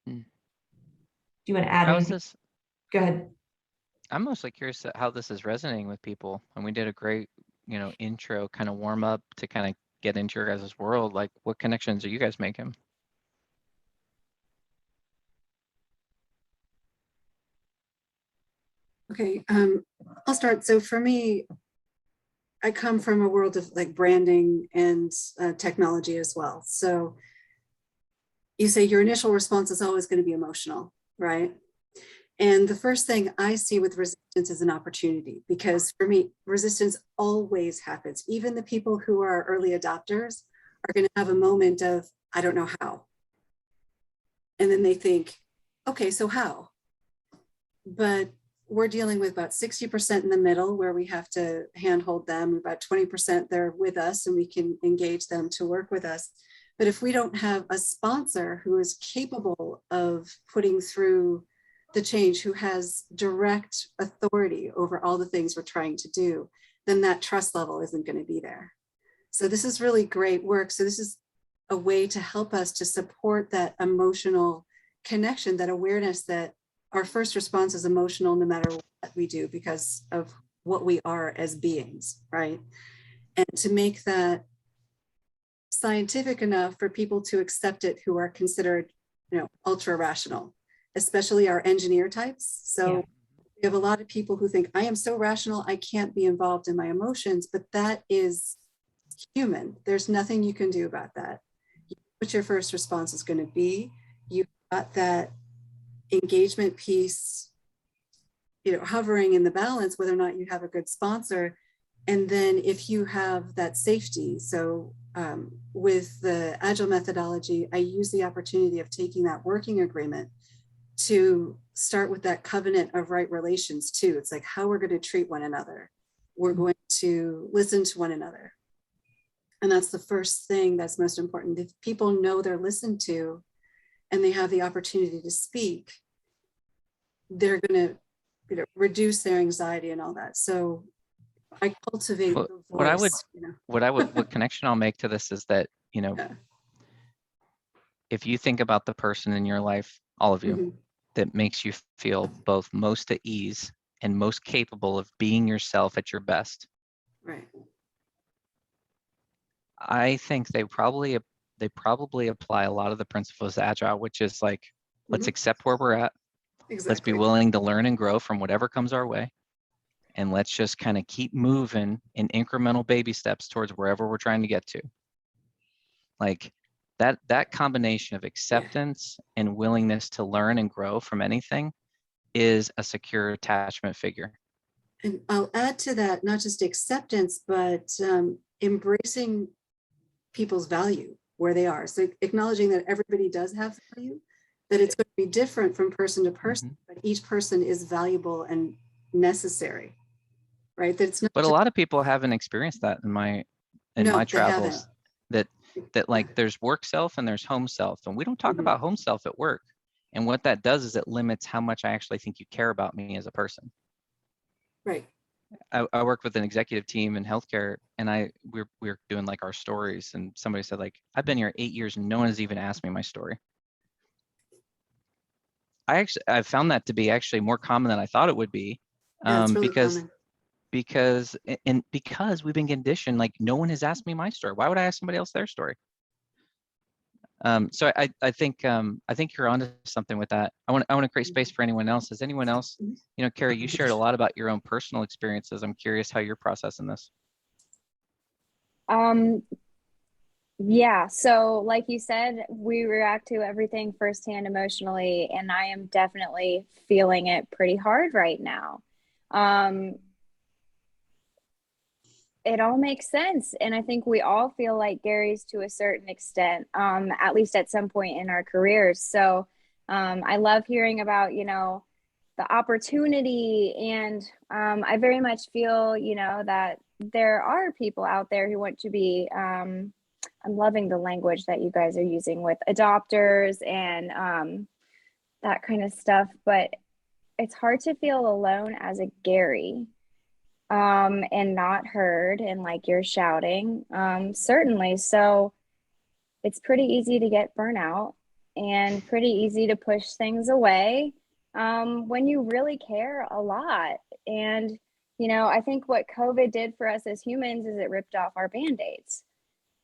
Do you want to add anything? This? Go ahead. I'm mostly curious how this is resonating with people. And we did a great, intro kind of warm up to kind of get into your guys' world. Like, what connections are you guys making? Okay, I'll start. So for me, I come from a world of like branding and technology as well. So you say your initial response is always going to be emotional, right? And the first thing I see with resistance is an opportunity, because for me, resistance always happens. Even the people who are early adopters are going to have a moment of, I don't know how. And then they think, okay, so how? But we're dealing with about 60% in the middle where we have to handhold them, about 20% they're with us and we can engage them to work with us. But if we don't have a sponsor who is capable of putting through the change, who has direct authority over all the things we're trying to do, then that trust level isn't going to be there. So this is really great work. So this is a way to help us to support that emotional connection, that awareness that our first response is emotional no matter what we do because of what we are as beings, right? And to make that scientific enough for people to accept it who are considered, ultra rational, especially our engineer types. So we have a lot of people who think, I am so rational, I can't be involved in my emotions, but that is human. There's nothing you can do about that. What your first response is going to be, you've got that engagement piece, hovering in the balance, whether or not you have a good sponsor. And then if you have that safety, so with the Agile methodology, I use the opportunity of taking that working agreement to start with that covenant of right relations too. It's like how we're going to treat one another. We're going to listen to one another. And that's the first thing that's most important. If people know they're listened to and they have the opportunity to speak, they're going to reduce their anxiety and all that. So I cultivate the voice. What connection I'll make to this is that, if you think about the person in your life, all of you, that makes you feel both most at ease and most capable of being yourself at your best. Right. I think they probably they probably apply a lot of the principles of Agile, which is like, let's accept where we're at. Exactly. Let's be willing to learn and grow from whatever comes our way. And let's just kind of keep moving in incremental baby steps towards wherever we're trying to get to. Like that combination of acceptance and willingness to learn and grow from anything is a secure attachment figure. And I'll add to that, not just acceptance, but embracing people's value where they are. So acknowledging that everybody does have value, that it's going to be different from person to person, but each person is valuable and necessary, right? That it's not. But a lot of people haven't experienced that in my travels. That like there's work self and there's home self, and we don't talk about home self at work. And what that does is it limits how much I actually think you care about me as a person. Right. I work with an executive team in healthcare, and we're doing like our stories, and somebody said like, I've been here 8 years and no one has even asked me my story. I found that to be actually more common than I thought it would be, Really because common. because we've been conditioned, like no one has asked me my story. Why would I ask somebody else their story? So I think you're onto something with that. I want to create space for anyone else. Is anyone else, Carrie, you shared a lot about your own personal experiences. I'm curious how you're processing this. Yeah, so like you said, we react to everything firsthand emotionally, and I am definitely feeling it pretty hard right now. It all makes sense. And I think we all feel like Gary's to a certain extent, at least at some point in our careers. So I love hearing about, the opportunity. And I very much feel, that there are people out there who want to be, I'm loving the language that you guys are using with adopters and that kind of stuff. But it's hard to feel alone as a Gary. And not heard, and like you're shouting, certainly. So it's pretty easy to get burnout and pretty easy to push things away when you really care a lot. And, I think what COVID did for us as humans is it ripped off our Band-Aids.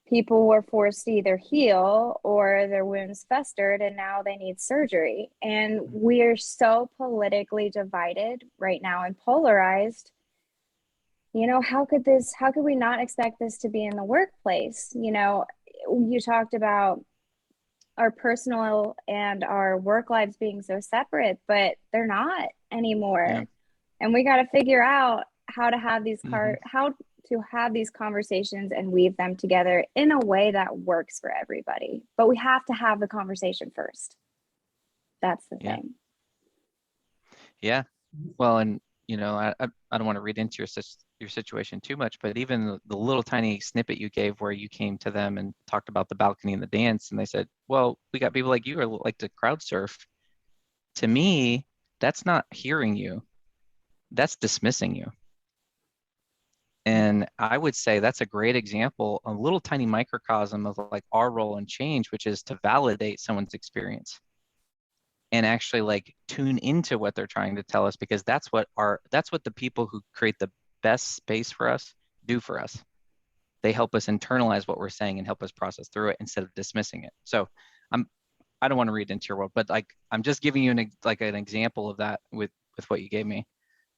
People were forced to either heal or their wounds festered, and now they need surgery. And we're so politically divided right now and polarized. How could we not expect this to be in the workplace? You talked about our personal and our work lives being so separate, but they're not anymore. Yeah. And we got to figure out how to have these conversations and weave them together in a way that works for everybody. But we have to have the conversation first. That's the thing. Yeah. Well, and I don't want to read into your situation too much, but even the little tiny snippet you gave where you came to them and talked about the balcony and the dance, and they said, well, we got people like you who like to crowd surf. To me, that's not hearing you. That's dismissing you. And I would say that's a great example, a little tiny microcosm of like our role in change, which is to validate someone's experience and actually like tune into what they're trying to tell us, because that's what the people who create the best space for us do for us. They help us internalize what we're saying and help us process through it instead of dismissing it. So I don't want to read into your world, but like I'm just giving you an example of that with what you gave me.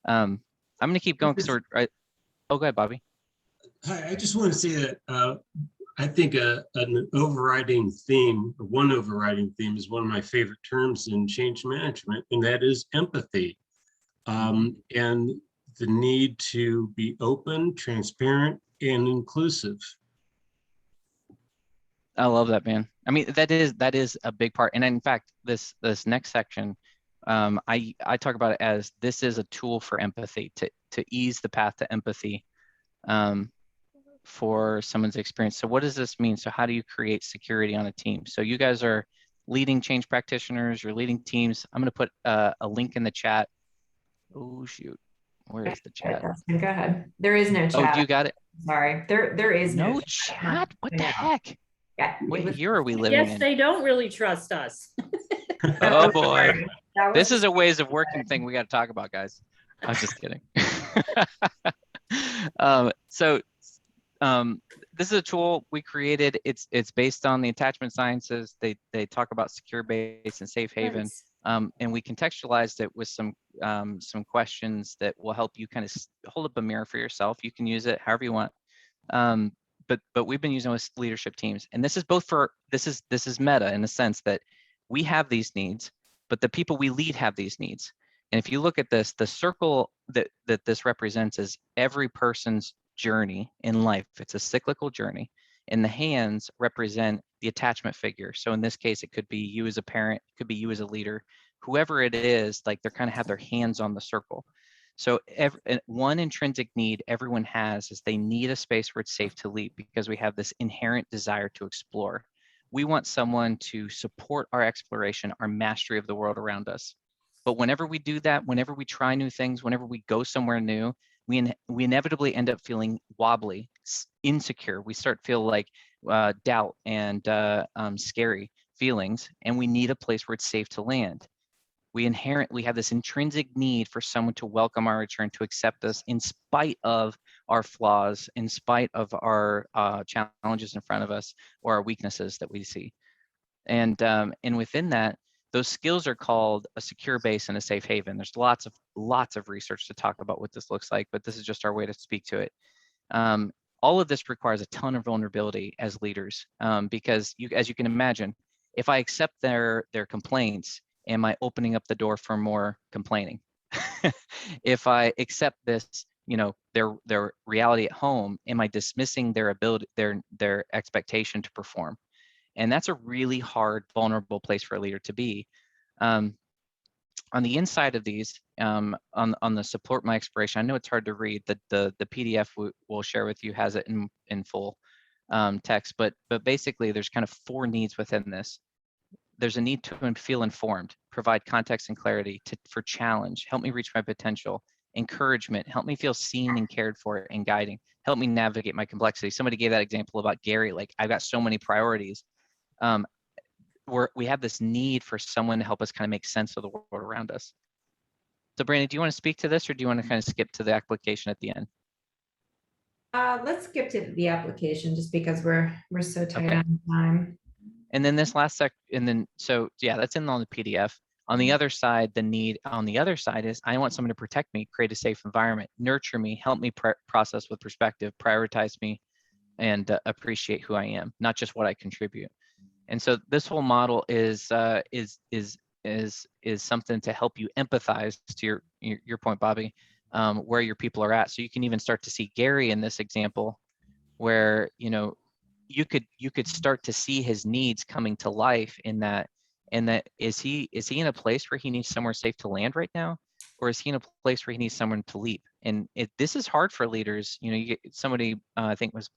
I'm going to keep going because oh, go ahead, Bobby. Hi, I just want to say that I think an overriding theme, or one overriding theme, is one of my favorite terms in change management, and that is empathy. And the need to be open, transparent, and inclusive. I love that, man. I mean, that is a big part. And in fact, this next section, I talk about it as this is a tool for empathy, to ease the path to empathy for someone's experience. So what does this mean? So how do you create security on a team? So you guys are leading change practitioners, you're leading teams. I'm going to put a link in the chat. Oh, shoot. Where is the chat? Go ahead. There is no chat. Oh, you got it? Sorry. There is no chat. What the heck? Yeah. What year are we living in? Yes, they don't really trust us. Oh boy. This is a ways of working thing we got to talk about, guys. I was just kidding. this is a tool we created. It's based on the attachment sciences. They talk about secure base and safe haven. Nice. And we contextualized it with some questions that will help you kind of hold up a mirror for yourself. You can use it however you want. But we've been using it with leadership teams, and this is both for this is meta in the sense that we have these needs, but the people we lead have these needs. And if you look at this, the circle that this represents is every person's journey in life. It's a cyclical journey, and the hands represent the attachment figure. So in this case, it could be you as a parent, it could be you as a leader, whoever it is, like they're kind of have their hands on the circle. So one intrinsic need everyone has is they need a space where it's safe to leap, because we have this inherent desire to explore. We want someone to support our exploration, our mastery of the world around us. But whenever we do that, whenever we try new things, whenever we go somewhere new, we inevitably end up feeling wobbly, insecure. We start to feel like doubt and scary feelings, and we need a place where it's safe to land. We inherently have this intrinsic need for someone to welcome our return, to accept us in spite of our flaws, in spite of our challenges in front of us, or our weaknesses that we see. And within that, those skills are called a secure base and a safe haven. There's lots of research to talk about what this looks like, but this is just our way to speak to it. All of this requires a ton of vulnerability as leaders, because as you can imagine, if I accept their complaints, am I opening up the door for more complaining? If I accept this, their reality at home, am I dismissing their ability, their expectation to perform? And that's a really hard, vulnerable place for a leader to be. On the inside of these, on the support my exploration, I know it's hard to read. The PDF we'll share with you has it in full text, but basically there's kind of 4 needs within this. There's a need to feel informed, provide context and clarity, for challenge, help me reach my potential, encouragement, help me feel seen and cared for and guiding, help me navigate my complexity. Somebody gave that example about Gary, like I've got so many priorities. We have this need for someone to help us kind of make sense of the world around us. So Brandon, do you want to speak to this, or do you want to kind of skip to the application at the end? Let's skip to the application just because we're so tight Okay. on time. And then this last so yeah, that's on the PDF. On the other side, the need on the other side is I want someone to protect me, create a safe environment, nurture me, help me process with perspective, prioritize me, and appreciate who I am, not just what I contribute. And so this whole model is something to help you empathize, to your point, Bobby, where your people are at. So you can even start to see Gary in this example, where you could start to see his needs coming to life in that. And that is he in a place where he needs somewhere safe to land right now, or is he in a place where he needs someone to leap? And this is hard for leaders. You get somebody, I think it was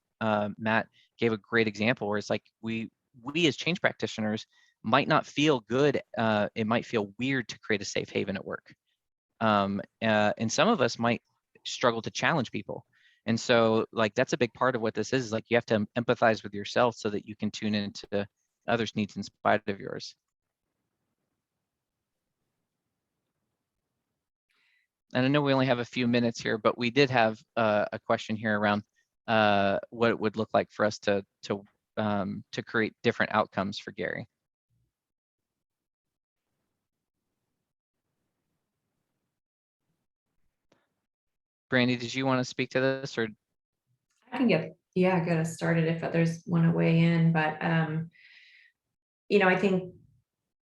Matt gave a great example where it's like we as change practitioners might not feel good. It might feel weird to create a safe haven at work. And some of us might struggle to challenge people. And so like, that's a big part of what this is like, you have to empathize with yourself so that you can tune into others' needs in spite of yours. And I know we only have a few minutes here, but we did have a question here around what it would look like for us to create different outcomes for Gary. Brandy, did you want to speak to this, or? I can get us started if others want to weigh in, but I think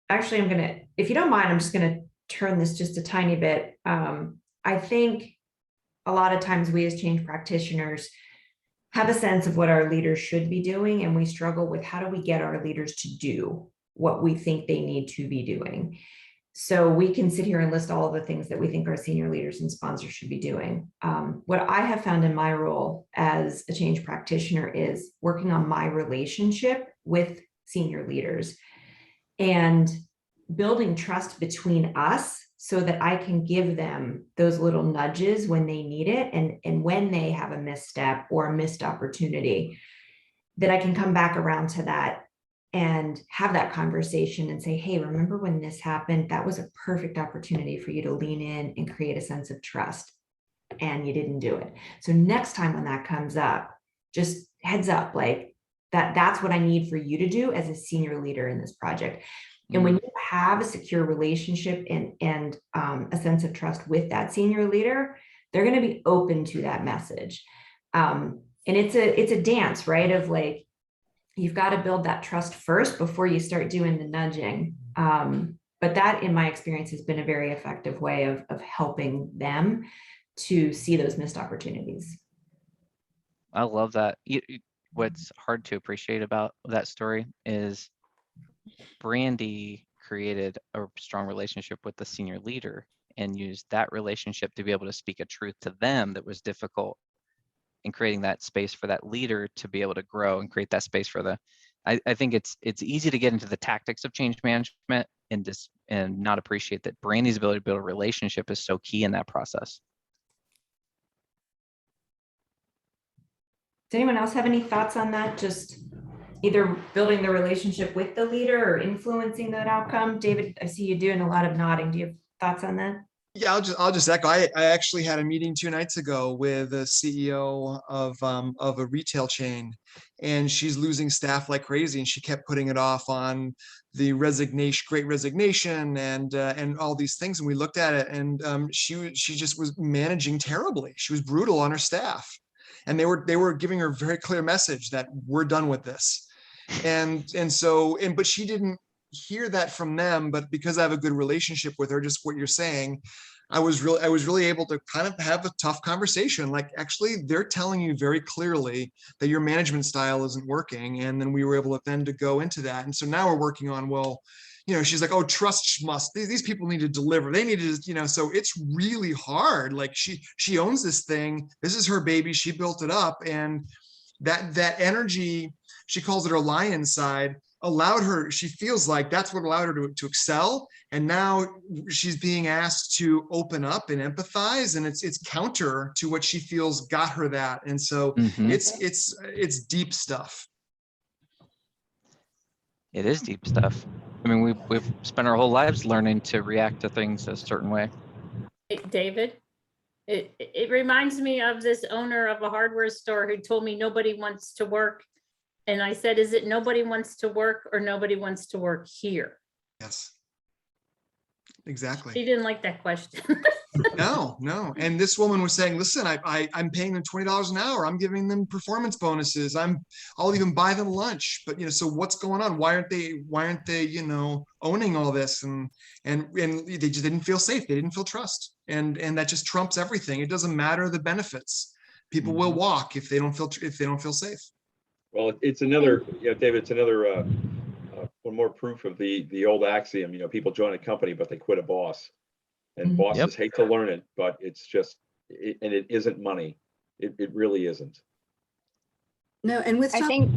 actually I'm gonna, if you don't mind, I'm just gonna turn this just a tiny bit. I think a lot of times we as change practitioners have a sense of what our leaders should be doing, and we struggle with how do we get our leaders to do what we think they need to be doing. So we can sit here and list all of the things that we think our senior leaders and sponsors should be doing. What I have found in my role as a change practitioner is working on my relationship with senior leaders and building trust between us so that I can give them those little nudges when they need it, and when they have a misstep or a missed opportunity, that I can come back around to that and have that conversation and say, hey, remember when this happened? That was a perfect opportunity for you to lean in and create a sense of trust, and you didn't do it. So next time when that comes up, just heads up, like that's what I need for you to do as a senior leader in this project. And when you have a secure relationship and a sense of trust with that senior leader, they're going to be open to that message. And it's a dance, right? Of like, you've got to build that trust first before you start doing the nudging. But that, in my experience, has been a very effective way of helping them to see those missed opportunities. I love that. What's hard to appreciate about that story is Brandy created a strong relationship with the senior leader and used that relationship to be able to speak a truth to them that was difficult, and creating that space for that leader to be able to grow and create that space for the, I think it's easy to get into the tactics of change management and not appreciate that Brandy's ability to build a relationship is so key in that process. Does anyone else have any thoughts on that? Just either building the relationship with the leader or influencing that outcome? David, I see you doing a lot of nodding. Do you have thoughts on that? Yeah, I'll just echo. I actually had a meeting 2 nights ago with the CEO of a retail chain, and she's losing staff like crazy, and she kept putting it off on the great resignation, and all these things. And we looked at it, and she just was managing terribly. She was brutal on her staff, and they were giving her a very clear message that we're done with this, but she didn't hear that from them. But because I have a good relationship with her, just what you're saying, I was really able to kind of have a tough conversation. Like, actually, they're telling you very clearly that your management style isn't working. And then we were able to go into that. And so now we're working on, well, she's like, oh, trust must, these people need to deliver. They need to, so it's really hard. Like, she owns this thing. This is her baby. She built it up. And that energy, she calls it her lion side, allowed her, she feels like that's what allowed her to excel. And now she's being asked to open up and empathize, and it's counter to what she feels got her that. And so it's deep stuff. It is deep stuff. I mean, we've spent our whole lives learning to react to things a certain way. David, it reminds me of this owner of a hardware store who told me nobody wants to work. And I said, is it nobody wants to work or nobody wants to work here? Yes, exactly. She didn't like that question. No. And this woman was saying, listen, I'm paying them $20 an hour. I'm giving them performance bonuses. I'll even buy them lunch. But, so what's going on? Why aren't they, owning all this? And they just didn't feel safe. They didn't feel trust. And that just trumps everything. It doesn't matter the benefits. People will walk if they don't feel safe. Well, it's another, David, it's another one more proof of the old axiom, people join a company, but they quit a boss. And bosses hate to learn it, but it's just, and it isn't money. It really isn't. No, and with I think,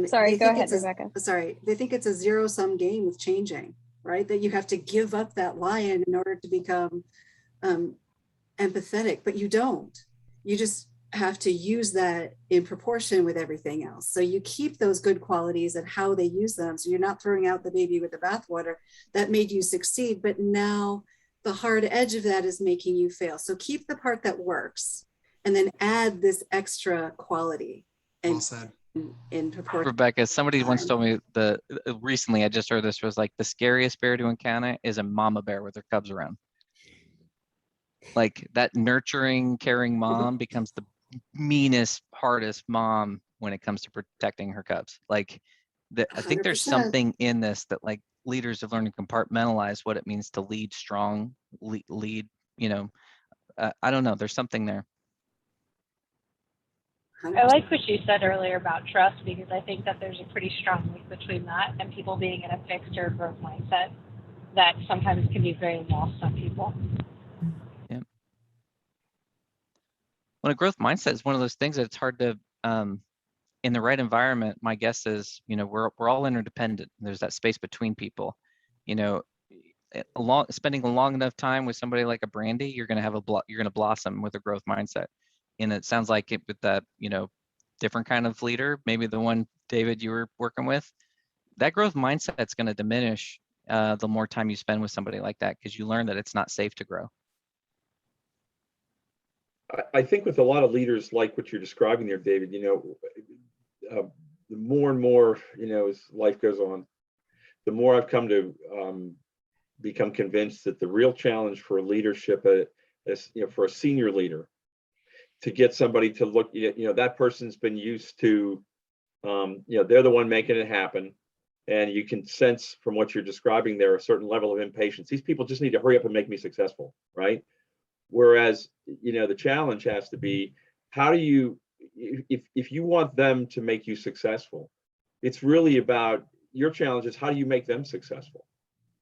sorry, go ahead, Rebecca. Sorry, they think it's a zero-sum game with changing, right? That you have to give up that lion in order to become empathetic, but you don't. You just have to use that in proportion with everything else. So you keep those good qualities and how they use them. So you're not throwing out the baby with the bathwater that made you succeed, but now the hard edge of that is making you fail. So keep the part that works and then add this extra quality. And well said. In proportion. Rebecca, somebody once told me recently, I just heard this, was like, the scariest bear to encounter is a mama bear with her cubs around. Like, that nurturing, caring mom becomes the meanest, hardest mom when it comes to protecting her cubs. Like, I think there's 100%. something in this that, like, leaders have learned to compartmentalize what it means to lead strong, lead, I don't know, there's something there. I like what you said earlier about trust, because I think that there's a pretty strong link between that and people being in a fixed or growth mindset that sometimes can be very lost on people. Yeah. When a growth mindset is one of those things that it's hard to, in the right environment, my guess is, we're all interdependent. There's that space between people. Spending a long enough time with somebody like a Brandy, you're going to blossom with a growth mindset. And it sounds like it with that, different kind of leader, maybe the one, David, you were working with, that growth mindset's going to diminish the more time you spend with somebody like that, because you learn that it's not safe to grow. I think with a lot of leaders like what you're describing there, David, the more and more, as life goes on, the more I've come to become convinced that the real challenge for leadership, for a senior leader, to get somebody to look, that person's been used to, they're the one making it happen. And you can sense from what you're describing there a certain level of impatience. These people just need to hurry up and make me successful, right? Whereas, the challenge has to be, how do you, if you want them to make you successful, it's really about, your challenge is how do you make them successful?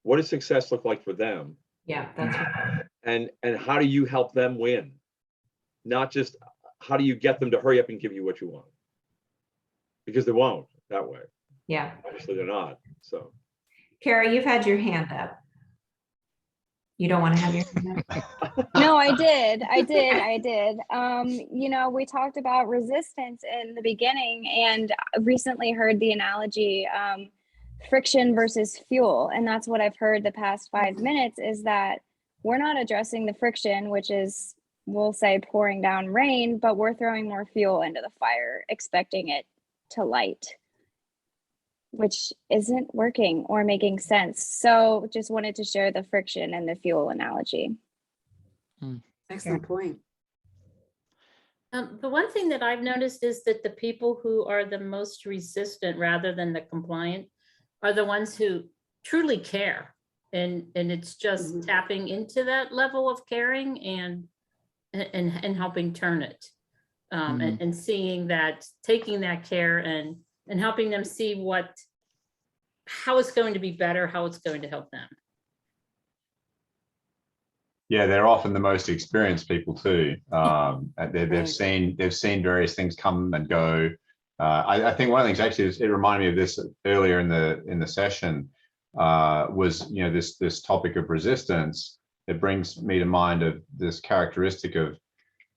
What does success look like for them? Yeah, that's right. And how do you help them win? Not just how do you get them to hurry up and give you what you want? Because they won't that way. Yeah. Obviously they're not. So. Kara, you've had your hand up. You don't want to have your hand up? No, I did. We talked about resistance in the beginning, and recently heard the analogy, friction versus fuel. And that's what I've heard the past 5 minutes, is that we're not addressing the friction, which is, we'll say, pouring down rain, but we're throwing more fuel into the fire, expecting it to light, which isn't working or making sense. So just wanted to share the friction and the fuel analogy. Excellent point. The one thing that I've noticed is that the people who are the most resistant rather than the compliant are the ones who truly care. And it's just tapping into that level of caring and helping turn it. And seeing that, taking that care and helping them see how it's going to be better, how it's going to help them. Yeah, they're often the most experienced people too. They've seen various things come and go. I think one of the things, actually, it reminded me of this earlier in the session, was this topic of resistance. It brings me to mind of this characteristic of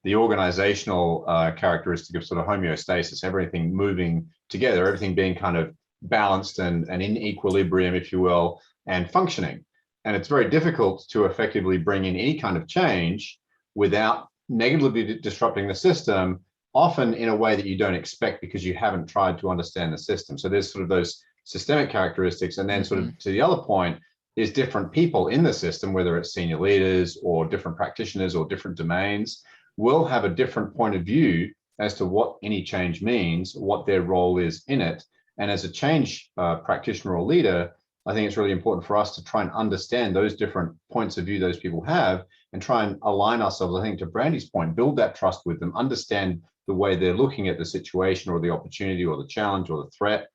the organizational characteristic of sort of homeostasis, everything moving together, everything being kind of balanced and in equilibrium, if you will, and functioning. And it's very difficult to effectively bring in any kind of change without negatively disrupting the system, often in a way that you don't expect because you haven't tried to understand the system. So there's sort of those systemic characteristics. And then sort of to the other point is different people in the system, whether it's senior leaders or different practitioners or different domains, will have a different point of view as to what any change means, what their role is in it. And as a change practitioner or leader, I think it's really important for us to try and understand those different points of view those people have and try and align ourselves, I think, to Brandy's point, build that trust with them, understand the way they're looking at the situation or the opportunity or the challenge or the threat,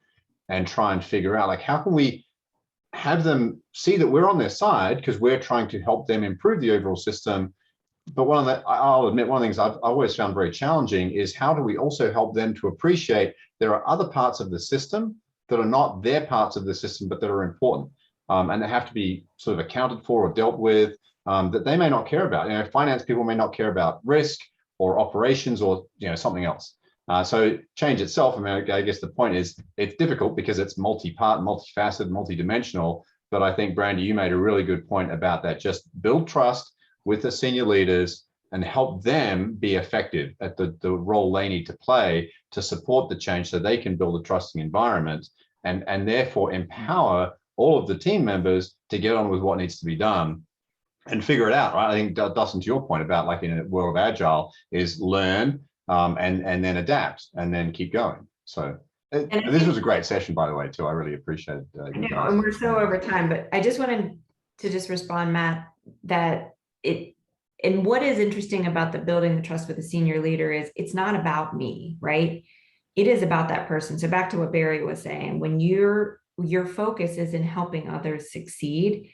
and try and figure out, like, how can we have them see that we're on their side because we're trying to help them improve the overall system. But I'll admit, one of the things I've always found very challenging is how do we also help them to appreciate there are other parts of the system that are not their parts of the system, but that are important, and they have to be sort of accounted for or dealt with, that they may not care about. Finance people may not care about risk or operations or something else. So change itself, I guess the point is it's difficult because it's multi-part, multifaceted, multidimensional. But I think, Brandy, you made a really good point about that. Just build trust with the senior leaders and help them be effective at the role they need to play to support the change so they can build a trusting environment and therefore empower all of the team members to get on with what needs to be done and figure it out, right? I think, Dustin, to your point about, like, in a world of agile, is learn and then adapt and then keep going. So this was a great session, by the way, too. I really appreciate it. I know, and we're so over time, but I just wanted to just respond, Matt, that and what is interesting about the building the trust with a senior leader is it's not about me, right? It is about that person. So back to what Barry was saying, when your focus is in helping others succeed,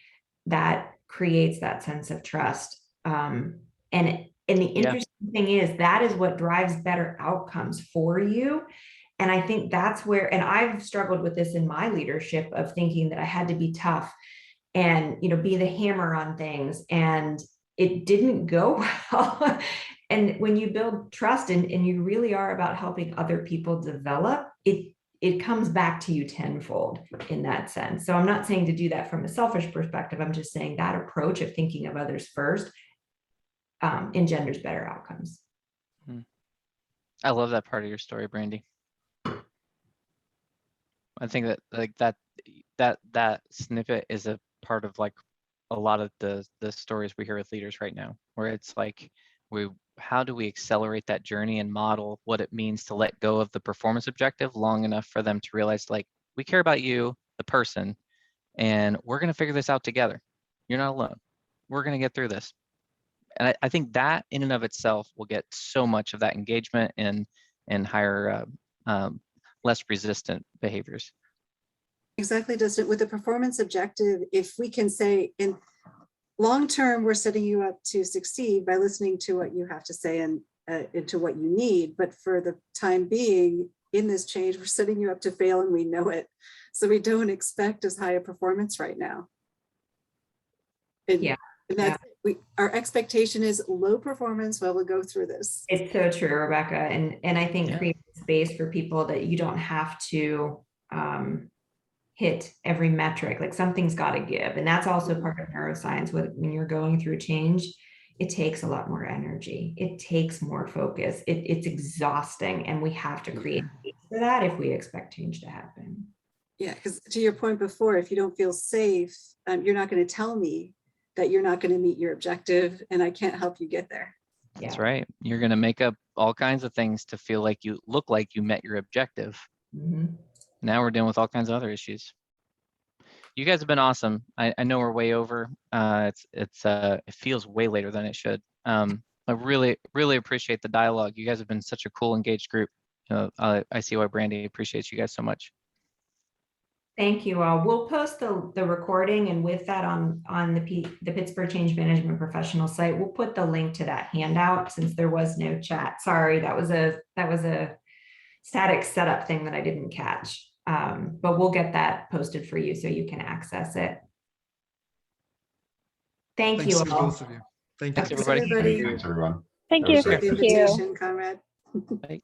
that creates that sense of trust. And the interesting thing is that is what drives better outcomes for you. And I think that's where, and I've struggled with this in my leadership of thinking that I had to be tough and, be the hammer on things. And it didn't go well. And when you build trust and you really are about helping other people develop, it comes back to you tenfold in that sense. So I'm not saying to do that from a selfish perspective. I'm just saying that approach of thinking of others first engenders better outcomes. I love that part of your story, Brandy. I think that like that snippet is a part of like a lot of the stories we hear with leaders right now, where it's like how do we accelerate that journey and model what it means to let go of the performance objective long enough for them to realize like we care about you, the person, and we're going to figure this out together. You're not alone. We're going to get through this. And I think that in and of itself will get so much of that engagement and higher, less resistant behaviors. Exactly, Dustin. With the performance objective, if we can say in long term, we're setting you up to succeed by listening to what you have to say and into what you need. But for the time being in this change, we're setting you up to fail and we know it. So we don't expect as high a performance right now. And, Yeah. and that's our expectation is low performance while we go through this. It's so true, Rebecca. And I think creating space for people that you don't have to hit every metric, like something's got to give. And that's also part of neuroscience. When you're going through change, it takes a lot more energy. It takes more focus. It's exhausting. And we have to create space for that if we expect change to happen. Yeah, because to your point before, if you don't feel safe, you're not going to tell me that you're not going to meet your objective and I can't help you get there. That's right. You're going to make up all kinds of things to feel like you look like you met your objective. Mm-hmm. Now we're dealing with all kinds of other issues. You guys have been awesome. I know we're way over. It feels way later than it should. I really appreciate the dialogue. You guys have been such a cool, engaged group. I see why Brandy appreciates you guys so much. Thank you all. We'll post the recording, and with that on the Pittsburgh Change Management Professional site, we'll put the link to that handout since there was no chat. Sorry, that was a static setup thing that I didn't catch. But we'll get that posted for you so you can access it. Thanks you to all. both of you. Thank you. Thanks, everybody. Thanks, everyone. Thank you. For the invitation, Conrad. Bye.